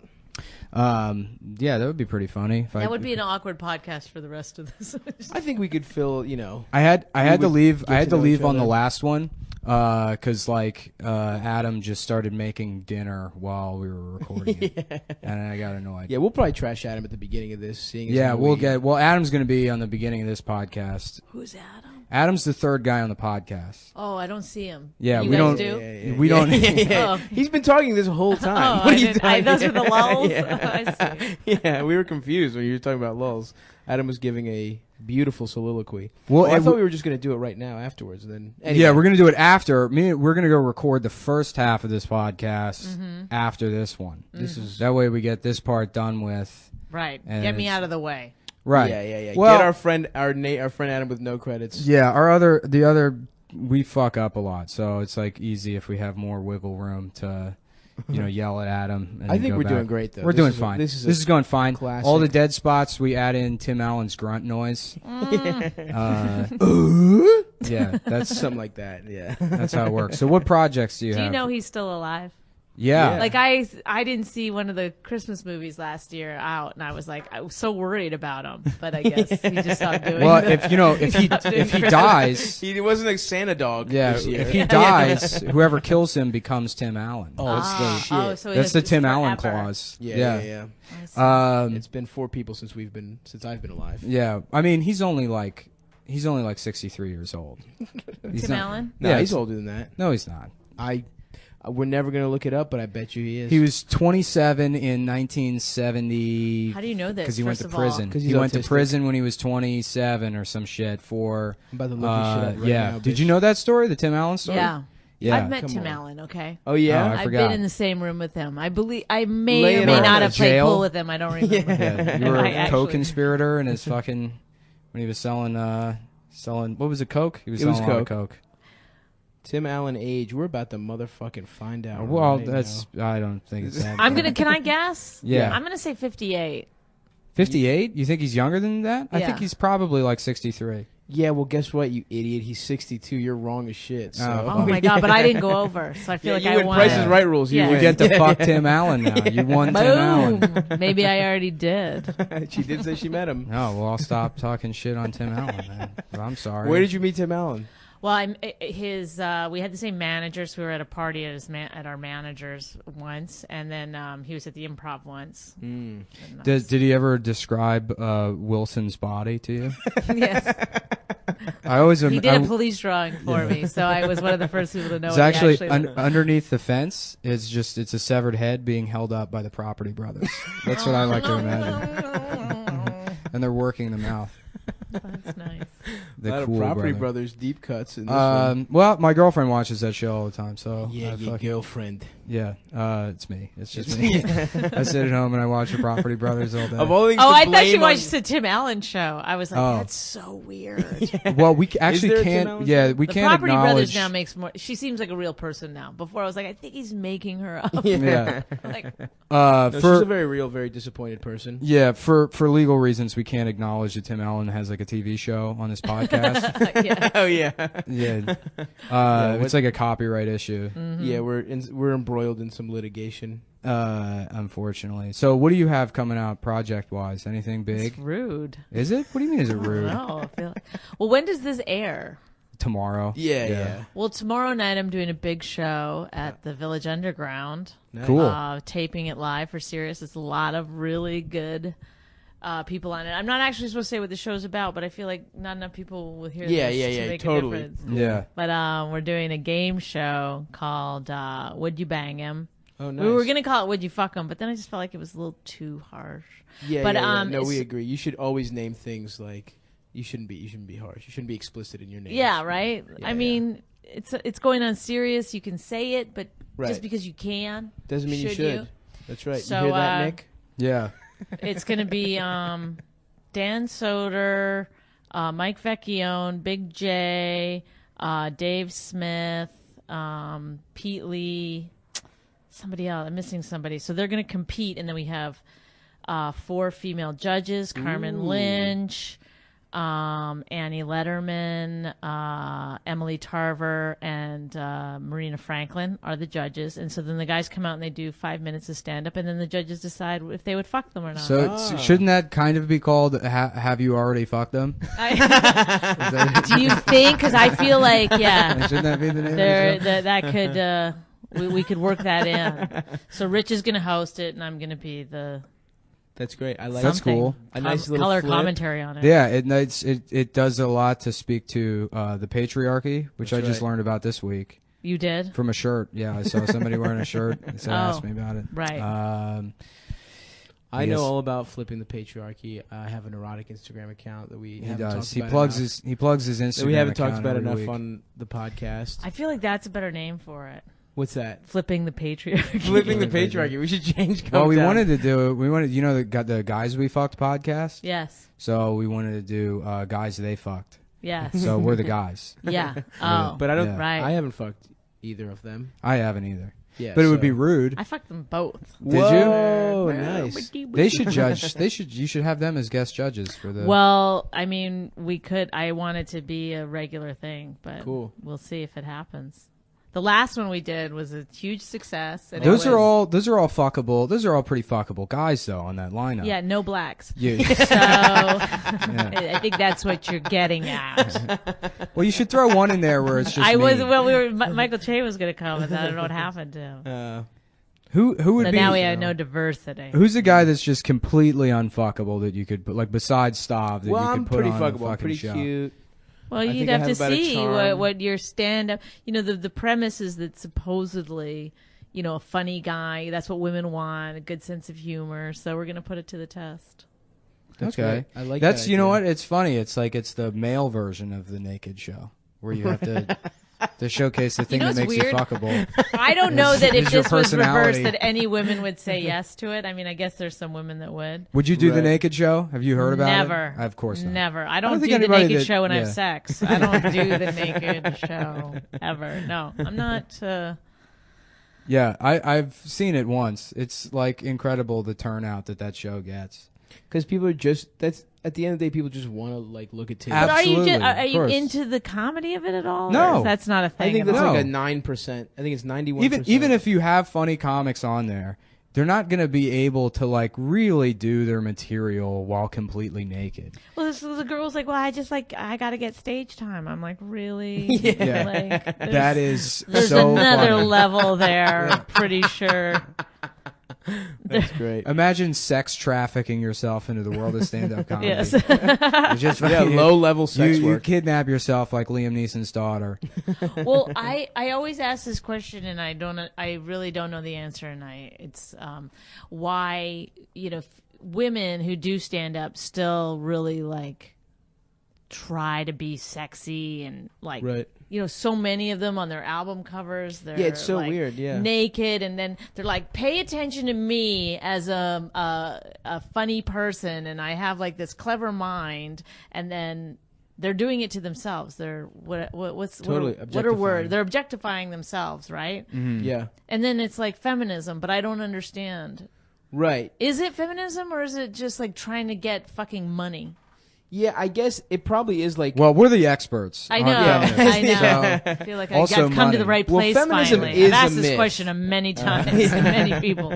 Yeah, that would be pretty funny. If That would be an awkward podcast for the rest of this. I think we could fill. I had to would leave. I get had to to know leave each on the other. last one because Adam just started making dinner while we were recording it, and I got annoyed. Yeah, we'll probably trash Adam at the beginning of this. Seeing as Yeah, how we'll we- get. Well, Adam's going to be on the beginning of this podcast. Who's Adam? Adam's the third guy on the podcast. Oh, I don't see him. Yeah, you we guys don't- do? Yeah. We don't. Oh. He's been talking this whole time. Oh, What I are you didn't- I- doing? those were the lulls? Yeah. I see. Yeah, we were confused when you were talking about lulls. Adam was giving a beautiful soliloquy. Well, I and thought we- we were just going to do it right now afterwards. Then anyway. Yeah, we're gonna do it after. We're gonna go record the first half of this podcast after this one. This is That way we get this part done with. Right. And Get me it's- out of the way. Right. Yeah. Well, Get our friend Adam with no credits. yeah. The other we fuck up a lot, so it's like easy if we have more wiggle room to, yell at Adam. And I think go we're back. doing great though. We're This doing is a- fine. this is going fine. classic. All the dead spots we add in Tim Allen's grunt noise. Yeah, that's something like that. Yeah. that's how it works. So what projects do you Do have? you know he's still alive? Yeah. Yeah. Like I didn't see one of the Christmas movies last year out, and I was so worried about him. But I guess he just stopped doing. Well, them. if he dies, He wasn't a Santa dog. yeah, This year. if he dies, whoever kills him becomes Tim Allen. Oh, that's the shit. So That's the Tim Allen forever. clause. Yeah. I see. It's been 4 people since I've been alive. Yeah. I mean, he's only like 63 years old. He's Tim not- Allen? No, Yeah, he's older than that. No, he's not. We're never gonna look it up, but I bet you he is. He was 27 in 1970. How do you know this? Because he went to first of all? prison. 'Cause He he's went to autistic. prison when he was 27 or some shit for. I'm about to look his shit up right yeah. now, Did bitch. you know that story, the Tim Allen story? Yeah. Yeah. I've met Come Tim on. Allen. Okay. Oh yeah. Oh, I I've forgot. been in the same room with him. I believe I may Lay or it may on. not have played Jail? pool with him. I don't remember. Yeah, you were I a actually- co-conspirator in his fucking when he was selling what was it, coke? He was It was selling a lot of coke. Tim Allen age. We're about to motherfucking find out. Well, right that's I don't think it's that. Can I guess? Yeah. I'm gonna say 58. 58? You think he's younger than that? I Yeah. think he's probably like 63. Yeah, well, guess what, you idiot? He's 62. You're wrong as shit. So. Oh my god! But I didn't go over, so I feel like you I win won. Price is Right rules. You Yeah. You win. get to fuck Tim Allen now. You won Tim Allen. Boom. Maybe I already did. She did say she met him. No, well, I'll stop talking shit on Tim Allen, man. But I'm sorry. Where did you meet Tim Allen? Well, we had the same managers. We were at a party at our managers once, and then he was at the Improv once. Hmm. Did he ever describe Wilson's body to you? Yes, I always he did a police drawing for me, so I was one of the first people to know. It's what he actually looked like. underneath the fence. It's a severed head being held up by the Property Brothers. That's what I like to imagine. And they're working the mouth. That's nice. The a lot cool of Property brother. Brothers deep cuts in this one. Well, my girlfriend watches that show all the time, so Yeah, I your girlfriend. yeah, it's me. It's just me. I sit at home and I watch the Property Brothers all day. Of all things Oh, to I thought blame you on- watched the Tim Allen show. I was like, Oh. that's so weird. Well, we actually there a Tim can't. Allen Yeah, show? we The can't Property Brothers acknowledge. now makes more. She seems like a real person now. Before I was like, I think he's making her up. yeah, Like, No, she's for a very real, very disappointed person. yeah, for legal reasons, we can't acknowledge that Tim Allen has like a TV show on this podcast. yeah. Oh yeah, Yeah, what- it's like a copyright issue, yeah. We're embroiled in some litigation. unfortunately. So, what do you have coming out project wise? Anything big? It's rude. Is it? What do you mean? Is it rude? No, I feel like, well, when does this air? Tomorrow. Yeah. Well, tomorrow night I'm doing a big show at the Village Underground. Nice. Cool. Taping it live for Sirius. It's a lot of really good people on it. I'm not actually supposed to say what the show's about, but I feel like not enough people will hear Yeah, this yeah, to yeah, make totally. a difference. Yeah. But we're doing a game show called Would You Bang Him? Oh, nice. We were going to call it Would You Fuck Him, but then I just felt like it was a little too harsh. Yeah, but, yeah. No, it's- we agree. You should always name things like you shouldn't be harsh. You shouldn't be explicit in your name. Yeah, right? Yeah, I mean, it's going on serious. You can say it, but Right. just because you can. Doesn't mean you should should. you? That's right. So, you hear that, Nick? Yeah. It's going to be Dan Soder, Mike Vecchione, Big J, Dave Smith, Pete Lee, somebody else. I'm missing somebody. So they're going to compete, and then we have 4 female judges: Carmen Lynch, Annie Letterman, Emily Tarver, and Marina Franklin are the judges. And so then the guys come out and they do 5 minutes of stand-up, and then the judges decide if they would fuck them or not. So shouldn't that kind of be called Have You Already Fucked Them? Do you think? Because I feel like, yeah. Shouldn't that be the name of the show? That could, we could work that in. So Rich is going to host it, and I'm going to be the... That's great. I like That's something. cool. A nice little color flip. commentary on it. Yeah, it does a lot to speak to the patriarchy, which That's I just right. learned about this week You did? from a shirt. Yeah, I saw somebody wearing a shirt. So asked me about it. Right. I Yes. know all about flipping the patriarchy. I have an erotic Instagram account that we He haven't does. talked He about plugs enough. his Instagram. That we haven't talked account about every enough week. on the podcast. I feel like that's a better name for it. What's that? Flipping the patriarchy. Flipping the patriarchy. We should change. Well, we Come wanted Down. to do it. We wanted, the Guys We Fucked podcast. Yes. So we wanted to do Guys They Fucked. Yes. So we're the guys. Yeah. Oh. But I don't. Yeah. Right. I haven't fucked either of them. I haven't either. Yeah, But it would so- be rude. I fucked them both. Did you? Whoa, nice. They should judge. You should have them as guest judges for the. Well, I mean, we could. I want it to be a regular thing, but Cool. we'll see if it happens. The last one we did was a huge success. And those it are was, all fuckable. Those are all pretty fuckable guys though on that lineup. Yeah, no blacks. You, So I think that's what you're getting at. well, you should throw one in there where it's just. I was me. well. Michael Che was going to come, and I don't know what happened to him. Who would So be? now we have no diversity. Who's the guy that's just completely unfuckable that you could put, like, besides Stav, that Well, you could I'm put pretty on a fuckable. I'm fucking pretty show? cute. Well, I you'd think I have to have about a see charm. what your stand up. The premise is that supposedly, a funny guy. That's what women want. A good sense of humor. So we're going to put it to the test. That's Okay, great. I like that's that you know idea. what? It's funny. It's like it's the male version of the naked show where you have to showcase the thing know that what's makes weird? you fuckable. I don't know that if Is your this was personality- reversed, that any women would say yes to it. I mean, I guess there's some women that would. Would you do the Right. naked show? Have you heard about Never. it? Of course not. Never. I don't don't think do the anybody naked that- show when I yeah. have sex. I don't do the naked show ever. No, I'm not. Yeah, I've seen it once. It's like incredible the turnout that show gets. Because people are that's at the end of the day, people just want to like look at titties. But are you Absolutely, are of you course. into the comedy of it at all? No. Or is that's not a thing. I think at that's all? like a No. 9%. I think it's 91%. Even if you have funny comics on there, they're not going to be able to like really do their material while completely naked. Well, the girl's like, well, I got to get stage time. I'm like, really? Yeah. Like, That is there's so another funny. level there. I'm pretty sure. that's great. Imagine sex trafficking yourself into the world of stand-up comedy. Yes. It's just Yeah, low level sex you work. kidnap yourself like Liam Neeson's daughter. Well, I always ask this question, and I really don't know the answer, and it's why women who do stand up still really like try to be sexy and like Right. so many of them on their album covers they're Yeah, it's so like, weird, yeah. naked, and then they're like, pay attention to me as a funny person, and I have like this clever mind, and then they're doing it to themselves. They're what's Totally what are words? objectifying. They're objectifying themselves, right? Yeah. And then it's like feminism, but I don't understand. Right. Is it feminism, or is it just like trying to get fucking money? Yeah, I guess it probably is like. Well, we're the experts. I on know. feminists, I know. so- I feel like Also I've come to the money. right Well, place feminism finally. is I've asked a this myth. question many times to many people.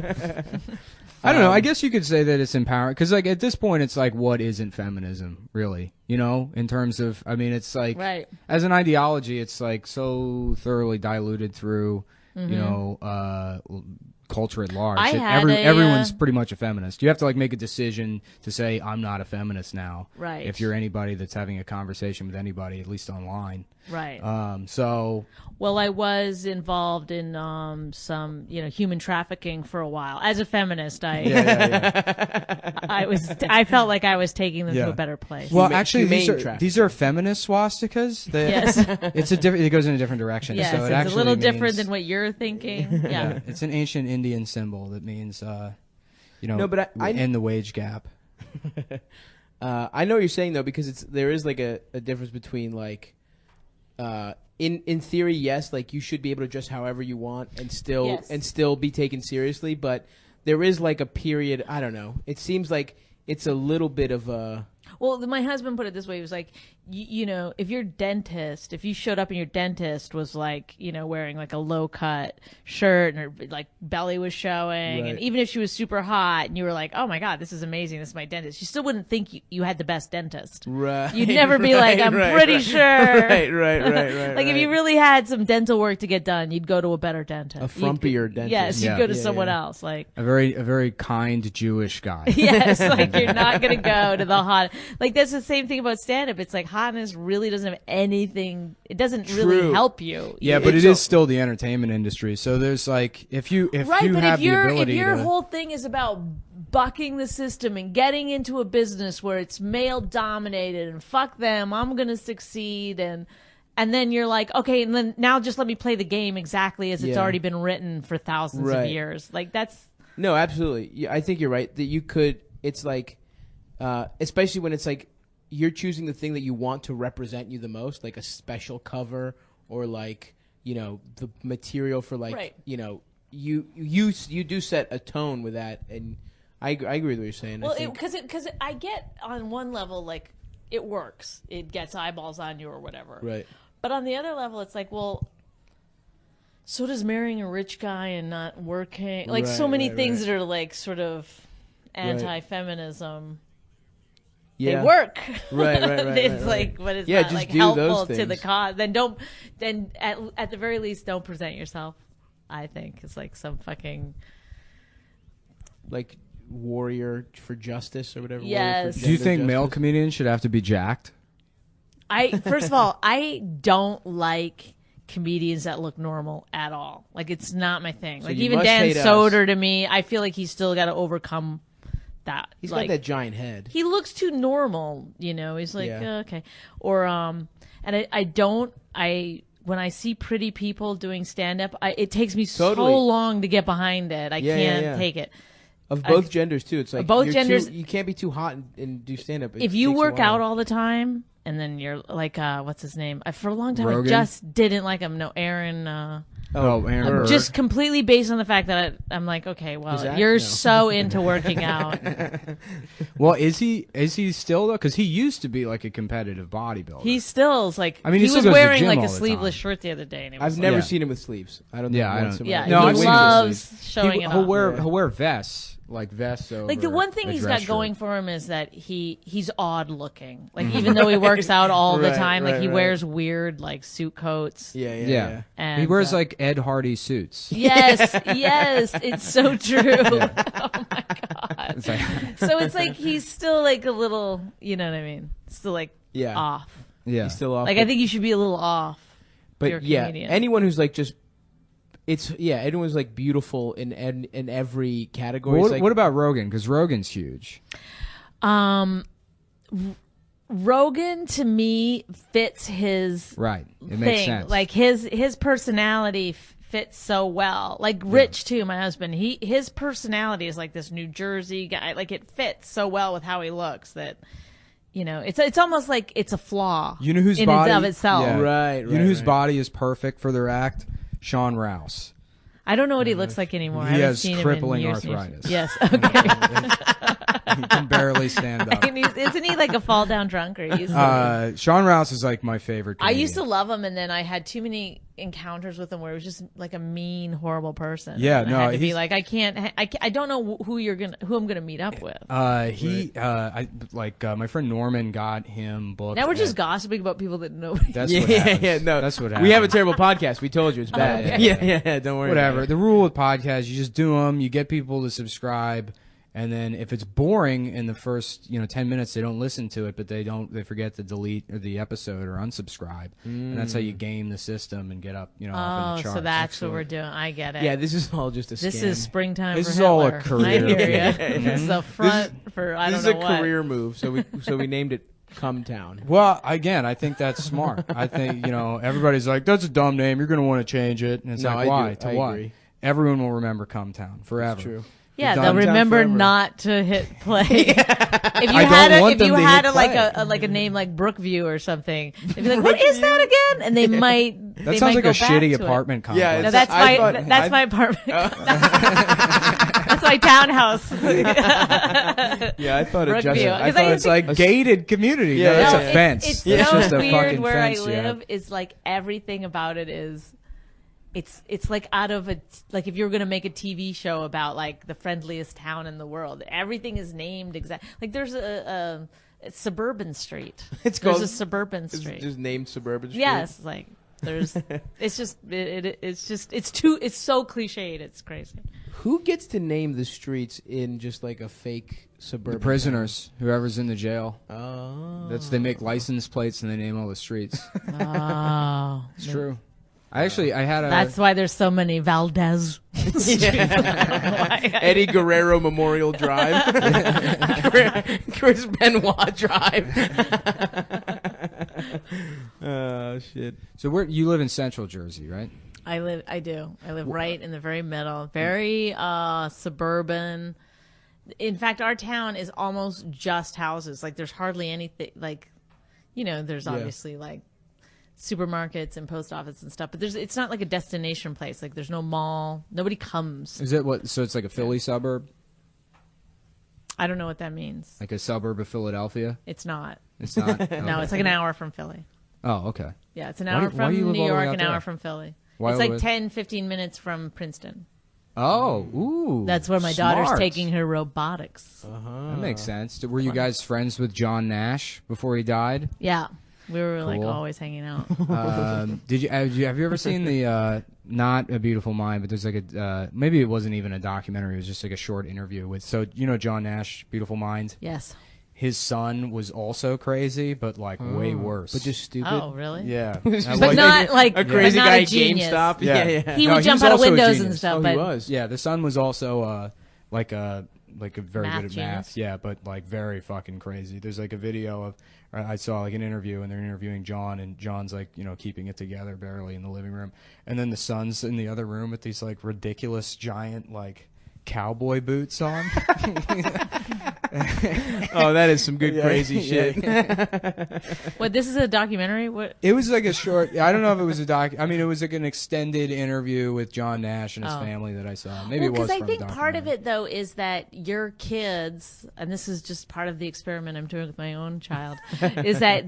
I don't know. I guess you could say that it's empowering because, like, at this point, it's like, what isn't feminism, really? In terms of, I mean, it's like, Right. as an ideology, it's like so thoroughly diluted through, culture at large. I had everyone's pretty much a feminist. You have to like make a decision to say, I'm not a feminist now. Right. If you're anybody that's having a conversation with anybody, at least online. Right. So Well, I was involved in some, human trafficking for a while. As a feminist, I felt like I was taking them Yeah. to a better place. well, Humane- actually, humane trafficking. these are feminist swastikas. Yes. It goes in a different direction. Yes, so it it's actually a little means, different than what you're thinking. Yeah. It's an ancient Indian symbol that means No, but I end the wage gap. I know what you're saying though, because there is like a difference between like, in theory, yes, like you should be able to dress however you want and still be taken seriously, but there is like a period. I don't know. It seems like it's a little bit of a. Well, my husband put it this way. He was like, you know, if if you showed up and your dentist was like, you know, wearing like a low cut shirt and her like belly was showing, and even if she was super hot and you were like, oh my God, this is amazing, this is my dentist, you still wouldn't think you had the best dentist. Right. You'd never be like, I'm pretty sure. Right. Like if you really had some dental work to get done, you'd go to a better dentist. A frumpier dentist. Yes, you'd go to someone else. Like a very kind Jewish guy. Yes, like you're not going to go to the hot. Like that's the same thing about stand-up. It's like hotness really doesn't have anything. It doesn't really help you. Yeah, but it is still the entertainment industry. So there's like if you have the ability if your to, whole thing is about bucking the system and getting into a business where it's male dominated and fuck them, I'm going to succeed and then you're like, okay, and then now just let me play the game exactly as it's already been written for thousands of years. Like that's no, absolutely. Yeah, I think you're right that you could. It's like, especially when it's like you're choosing the thing that you want to represent you the most, like a special cover or like, you know, the material for like, you know, you do set a tone with that, and I agree with what you're saying. Well, because I get on one level like it works, it gets eyeballs on you or whatever, right? But on the other level, it's like, well, so does marrying a rich guy and not working, like so many things that are like sort of anti-feminism. Yeah. They work. Right. It's like, but it's not like helpful to the cause. Then at the very least, don't present yourself. I think it's like some fucking like warrior for justice or whatever. Yes. Do you think male comedians should have to be jacked? First of all, I don't like comedians that look normal at all. Like it's not my thing. So like you even must Dan hate us. Soder to me, I feel like he's still got to overcome that. He's like, got that giant head. He looks too normal, you know. He's like, okay. Or and when I see pretty people doing stand up, it takes me so long to get behind it. I can't take it. Of both genders too. It's like both genders. You can't be too hot and do stand up. If you work out all the time and then you're like, what's his name? For a long time, Rogan? I just didn't like him. No, Aaron. Aaron. Just completely based on the fact that I'm like, okay, well, you're so into working out. Well, is he still though? Because he used to be like a competitive bodybuilder. He still is like. I mean, he still was goes to the wearing gym like all a the sleeveless time. shirt the other day. And I've never seen him with sleeves. I don't. Yeah, I don't. Yeah, I've he seen loves showing it off. He'll wear vests. Like vests over like the one thing a he's dress got shirt. going for him is that he's odd looking. Like even though he works out all the time, like he wears weird like suit coats. Yeah. And he wears like Ed Hardy suits. Yes, it's so true. Oh my god. It's like, So it's like he's still like a little, you know what I mean? Still like off. yeah. He's still off. Like I think you should be a little off. If you're a comedian. anyone who's like just. Everyone's like beautiful in every category. Well, like, what about Rogan? Because Rogan's huge. Rogan to me fits his Right. It thing. makes sense. Like his personality fits so well. Like Rich too, my husband. His personality is like this New Jersey guy. Like it fits so well with how he looks that. You know, it's almost like it's a flaw. You know whose in body and of itself. Yeah. Right. You know whose body is perfect for their act? Sean Rouse. I don't know what he looks like anymore. He I haven't has seen crippling him in years arthritis. Yes. Okay. He can barely stand up. Isn't he like a fall down drunk? Or Sean Rouse is like my favorite comedian. I used to love him, and then I had too many encounters with him where it was just like a mean, horrible person. Yeah, and no, I had to be he's- like, I don't know who I'm gonna meet up with. My friend Norman got him booked. Now we're just at- gossiping about people that nobody. That's what happens. No, That's what happens. We have a terrible podcast. We told you it's bad. okay. Yeah. Don't worry. Whatever. About it. The rule with podcasts, you just do them. You get people to subscribe, and then if it's boring in the first 10 minutes, they don't listen to it, but they forget to delete the episode or unsubscribe, and that's how you game the system and get up up in the charts. So that's what we're doing. I get it. Yeah, this is all just a scam. This is springtime. This for is all a Hitler. career. I hear you. This is a front for I This don't is know a what. career move. So we named it Come Town. Well, again, I think that's smart. I think everybody's like, that's a dumb name. You're going to want to change it, and it's No, like, I why? do. To I what? agree. Everyone will remember Come Town forever. True. Yeah, They're they'll done. remember Forever. not to hit play. If you I had don't a, want if them you to had hit a, like play. a name like Brookview or something, they'd be like, "What is that again?" And they might. That they sounds might like a go back shitty to it. apartment complex. Yeah, No, it's- that's I my thought- that's my apartment. That's my townhouse. Yeah, I thought it just. Brookview. I 'Cause thought I It's like gated community. Yeah, no, that's yeah, a yeah. fence. It's That's so just a weird fucking where fence. I live. It's like everything about it is. It's like out of a like if you were going to make a TV show about like the friendliest town in the world, everything is named exactly. Like there's a suburban street. It's There's called a suburban It's street. just named Suburban Street. Yes, like there's. It's just it's so cliched. It's crazy. Who gets to name the streets in just like a fake suburban? The prisoners, whoever's in the jail. town? Oh, They make license plates and they name all the streets. Oh, It's true. I had a. that's why there's so many Valdez. Eddie Guerrero Memorial Drive, Chris Benoit Drive. Oh shit! So you live in Central Jersey, right? I live right in the very middle, very suburban. In fact, our town is almost just houses. Like there's hardly anything like, there's obviously like supermarkets and post office and stuff, but it's not like a destination place. Like there's no mall. Nobody comes. Is it what? So it's like a Philly suburb, I don't know what that means. like a suburb of Philadelphia. It's not. It's not. No, it's like an hour from Philly. Oh, okay. Yeah, it's an Why hour do you from live New all the way York, out an there? hour from Philly. Why It's all the like way- 10, 15 minutes from Princeton. Oh, ooh. That's where my daughter's smart. taking her robotics. That makes sense. Were you guys friends with John Nash before he died? Yeah, we were like Cool. always hanging out. Have you ever seen the not A Beautiful Mind, but there's like a maybe it wasn't even a documentary, it was just like a short interview with John Nash, Beautiful Mind. Yes. His son was also crazy, but like way worse. But just stupid. Oh, really? yeah. But not like a crazy but not guy a at genius. GameStop. Yeah. Yeah. He No, would he jump was out of also a windows and genius. stuff. Oh, but he was. Yeah, the son was also like a very Math good at genius. math. Yeah, but like very fucking crazy. There's like a video of I saw like an interview and they're interviewing John and John's like keeping it together barely in the living room, and then the son's in the other room with these like ridiculous giant like cowboy boots on. Oh, that is some good crazy shit. what? This is a documentary. What? It was like a short. I don't know if it was a doc. I mean, it was like an extended interview with John Nash and his family that I saw. Maybe it was Because I from think a part of documentary. it though is that your kids, and this is just part of the experiment I'm doing with my own child, is that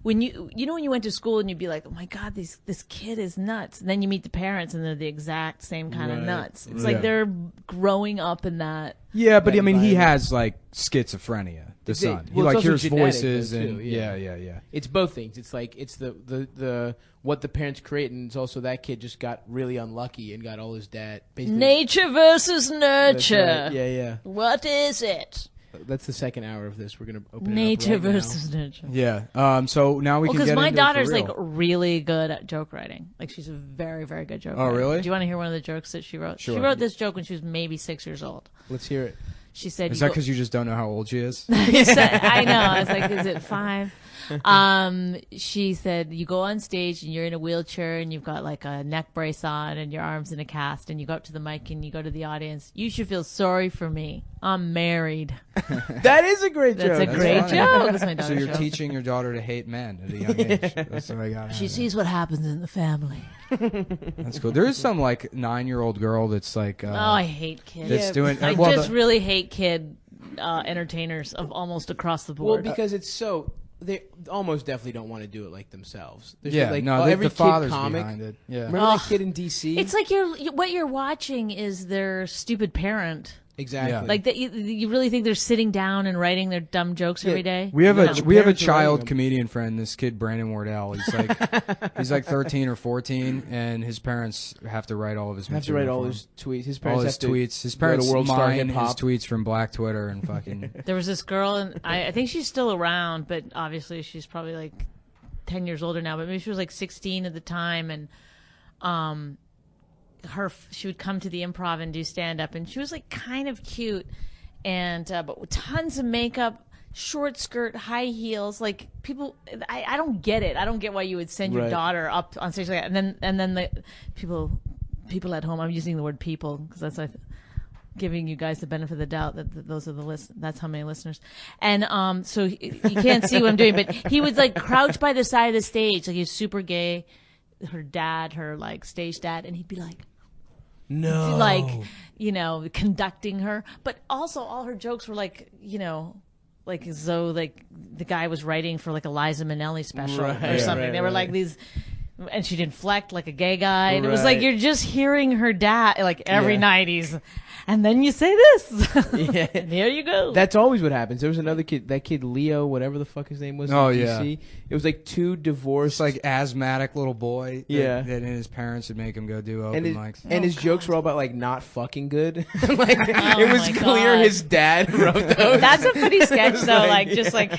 when you went to school and you'd be like, oh my god, this kid is nuts, and then you meet the parents and they're the exact same kind of Right. nuts. It's Yeah. like they're growing up in that. Yeah, but that I mean, he environment. has like schizophrenia. The It's son, he well, it's like also hears genetic, voices though, and too, yeah. It's both things. It's like it's the what the parents create, and it's also that kid just got really unlucky and got all his dad. Basically, Nature versus That's nurture. right. Yeah. What is it? That's the second hour of this. We're gonna open Nature it up right versus nurture. Yeah. So now we can Because get my into it for daughter's like real. really good at joke writing. Like she's a very, very good joke Oh, writer. really? Do you want to hear one of the jokes that she wrote? Sure. She wrote this joke when she was maybe 6 years old. now. Let's hear it. She said, Is that because you just don't know how old she is? I know. I was like, is it 5? She said, you go on stage and you're in a wheelchair and you've got like a neck brace on and your arms in a cast, and you go up to the mic and you go to the audience. You should feel sorry for me. I'm married. That is a great That's joke. a great funny. joke. That's my So daughter's you're joke. teaching your daughter to hate men at a young age. That's what I got. She sees what happens in the family. That's cool. There is some like 9-year-old girl that's like. Oh, I hate kids. That's doing. I well, just really hate kid entertainers of almost across the Well, board. because it's so they almost definitely don't want to do it like themselves. There's yeah, like no, every the kid father's comic. behind it. Yeah. Remember Ugh. that kid in DC? It's like what you're watching is their stupid parent. exactly Yeah. Like that, you really think they're sitting down and writing their dumb jokes every day? We have No. a we have a Parents are writing child them. comedian friend. This kid Brandon Wardell. He's like 13 or 14, and his parents have to write all of his. have to write material all for his tweets. His him. all parents his have to tweets. His go to parents World Star mine Hip his Hop. tweets from Black Twitter and fucking. There was this girl, and I think she's still around, but obviously she's probably like 10 years older now. But maybe she was like 16 at the time, and she would come to the Improv and do stand up, and she was like kind of cute, and but with tons of makeup, short skirt, high heels. Like people, I don't get it. I don't get why you would send your Right. daughter up on stage like that, and then the people people at home. I'm using the word people because that's giving you guys the benefit of the doubt that those are that's how many listeners. And so you can't see what I'm doing, but he would like crouch by the side of the stage, like he's super gay. Her like stage dad, and he'd be like, no, like, conducting her, but also all her jokes were like, like as though like the guy was writing for like a Liza Minnelli special or something. They were like these. And she'd inflect like a gay guy, and it was like you're just hearing her dad like every night and then you say this, and here you go. That's always what happens. There was another kid, that kid Leo, whatever the fuck his name was. Oh in yeah, DC. It was like two divorced, like asthmatic little boy. That his parents would make him go do open mics. And his jokes were all about like not fucking good. Like it was clear his dad wrote those. That's a funny sketch though. Like just like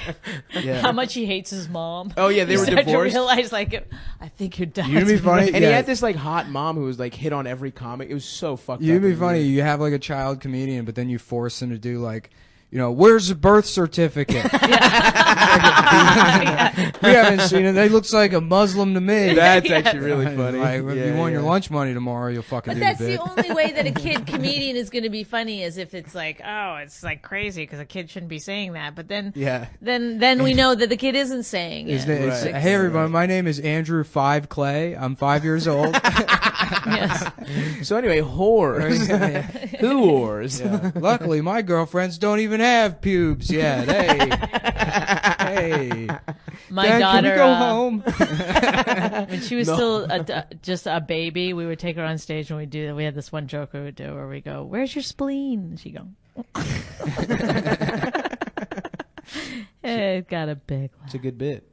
how much he hates his mom. Oh yeah, they were divorced. To realize like I think your dad's You'd be funny, and he had this like hot mom who was like hit on every comic. It was so fucked up. You'd be funny. You have like a child comedian, but then you force him to do like, where's the birth certificate? We haven't seen it. He looks like a Muslim to me. That's actually really funny. Like, if you want your lunch money tomorrow, you'll fucking do that's the bit. the only way that a kid comedian is going to be funny is if it's like, oh, it's like crazy because a kid shouldn't be saying that. But then, then we know that the kid isn't saying it. Hey everyone, my name is Andrew 5 Clay. I'm 5 years old. Yes. So anyway, whores. Who whores? Yeah. Luckily, my girlfriends don't even have pubes yet. Hey. My Dad, daughter, can we go home? when she was still just a baby, we would take her on stage and we'd do that. We had this one joke we would do where we go, "Where's your spleen?" And she'd go, it got a big laugh. It's a good bit.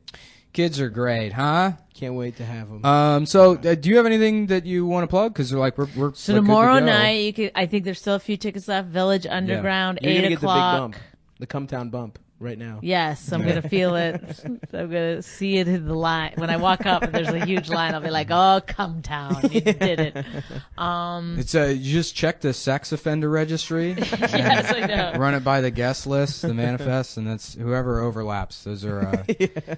Kids are great, huh? Can't wait to have them. So do you have anything that you want to plug? Because we're so like, tomorrow good to go. night, I think there's still a few tickets left. Village Underground, You're 8 gonna o'clock. Get the Cumtown bump right now. Yes, I'm gonna feel it. I'm gonna see it in the line when I walk up. And there's a huge line. I'll be like, "Oh, come down, you did it." It's you just check the sex offender registry. Yes, I know. Run it by the guest list, the manifest, and that's whoever overlaps. Those are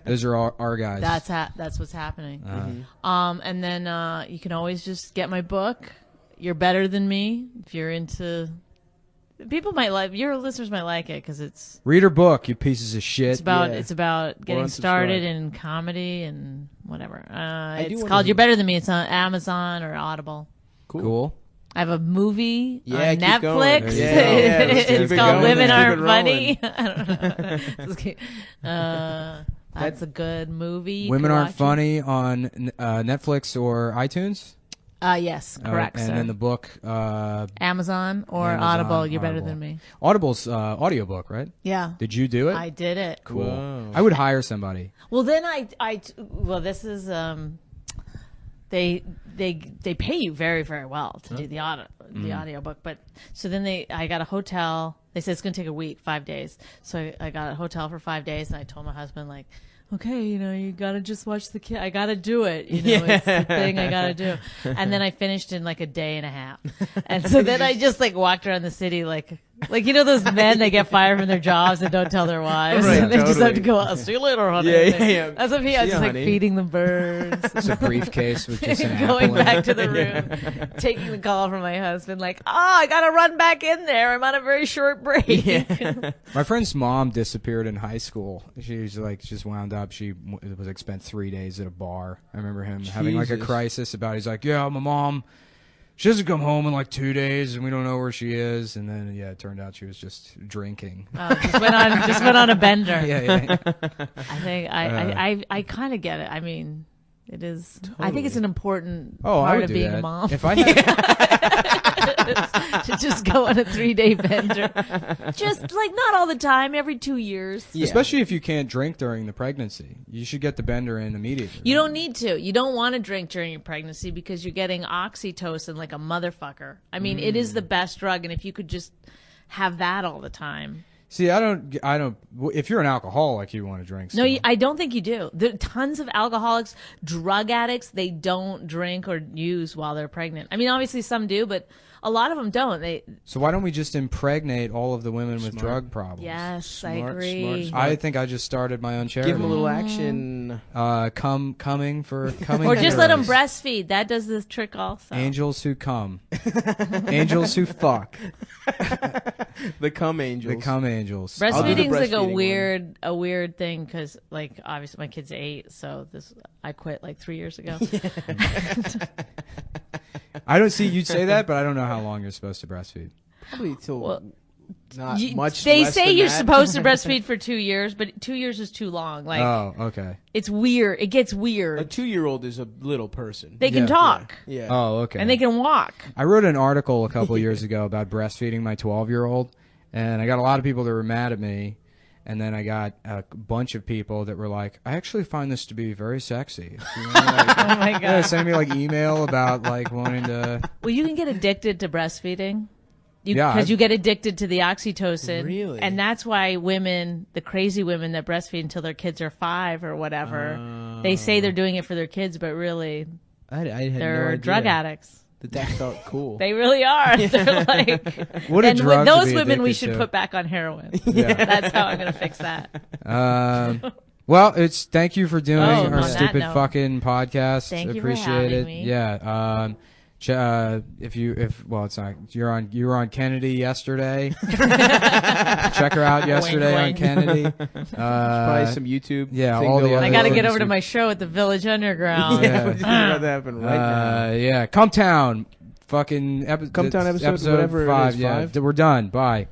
those are our guys. That's what's happening. And then you can always just get my book. You're Better Than Me if you're into. People might like your listeners might like it because it's read her book, you pieces of shit. It's about getting started in comedy and whatever. It's called You're Better Than Me. It's on Amazon or Audible. Cool. I have a movie on keep Netflix. going. It's called Women Aren't Keep it Funny. I don't know. That's a good movie. Women Aren't Funny on Netflix or iTunes. Yes, correct. And sir. then the book, Amazon or Amazon, Audible. You're Better Than Me. Audible's audiobook, right? Yeah. Did you do it? I did it. Cool. Whoa. I would hire somebody. Well, then this is they pay you very, very well to do the audiobook. But so then I got a hotel. They said it's going to take a week, 5 days. So I got a hotel for 5 days, and I told my husband like, okay, you got to just watch the kid. I got to do it. It's the thing I got to do. And then I finished in like a day and a half. And so then I just like walked around the city like those men that get fired from their jobs and don't tell their wives. Right, and they just have to totally. go, I'll see you later, honey. Yeah. That's what he was just like honey. feeding the birds. It's a briefcase with just an Going apple in back it. to the room, taking the call from my husband, like, I gotta run back in there. I'm on a very short break. My friend's mom disappeared in high school. She was like just wound up. She was like spent 3 days at a bar. I remember him having like a Jesus. crisis about. He's like, yeah, my mom. She doesn't come home in like 2 days, and we don't know where she is. And then, it turned out she was just drinking. Just went on a bender. Yeah. I think I kind of get it. I mean, it is. I think it's an important Oh, I part would of do being that. a mom. If I had, to just go on a 3-day bender, just like not all the time, every 2 years. Yeah. especially if you can't drink during the pregnancy, you should get the bender in immediately. You don't need to. You don't want to drink during your pregnancy because you're getting oxytocin like a motherfucker. I mean, it is the best drug, and if you could just have that all the time. See, I don't. If you're an alcoholic, you want to drink. No, still. I don't think you do. There are tons of alcoholics, drug addicts. They don't drink or use while they're pregnant. I mean, obviously some do, but a lot of them don't. So why don't we just impregnate all of the women with drug problems? Yes, I Smart, agree. smart. I think I just started my own charity. Give them a little action. Coming. Or just let them heroes. breastfeed. That does the trick also. Angels who come. Angels who fuck. The cum angels. The cum angels. I'll do the Breastfeeding's like breastfeeding a weird thing because, like, obviously my kid's 8, so I quit like 3 years ago. I don't see you'd say that, but I don't know how long you're supposed to breastfeed. Probably till Well, not much. They less say than you're that. supposed to breastfeed for 2 years, but 2 years is too long. Like, Oh, okay. it's weird. It gets A weird. 2-year-old is a little person. They can Yeah. talk Yeah. Oh, okay. and they can walk. I wrote an article a couple years ago about breastfeeding my 12-year-old, and I got a lot of people that were mad at me, and then I got a bunch of people that were like, I actually find this to be very sexy. You know, like, Oh my yeah, god. sending me like email about like wanting to. Well, you can get addicted to breastfeeding. Yeah, Because I've- you get addicted to the oxytocin. Really? And that's why women, the crazy women that breastfeed until their kids are 5 or whatever, they say they're doing it for their kids, but really I had they're no idea drug addicts. That felt cool. They really are. They're like, What a and drug with to those be women we addicted should to. put back on heroin. Yeah. That's how I'm going to fix that. Well, it's thank you for doing Oh, our on that stupid note. fucking podcast. Thank you for Appreciate having it. me. Yeah. It's not you were on Kennedy yesterday. Check her out yesterday Wink, on Kennedy. Probably some YouTube. yeah, thing all the going other I on. got to things get over to we- my show at the Village Underground. Yeah, what do you think about that happen right now? Yeah, Come Town. Fucking Come Town episode, whatever it 5. is, Yeah, 5? we're done. Bye.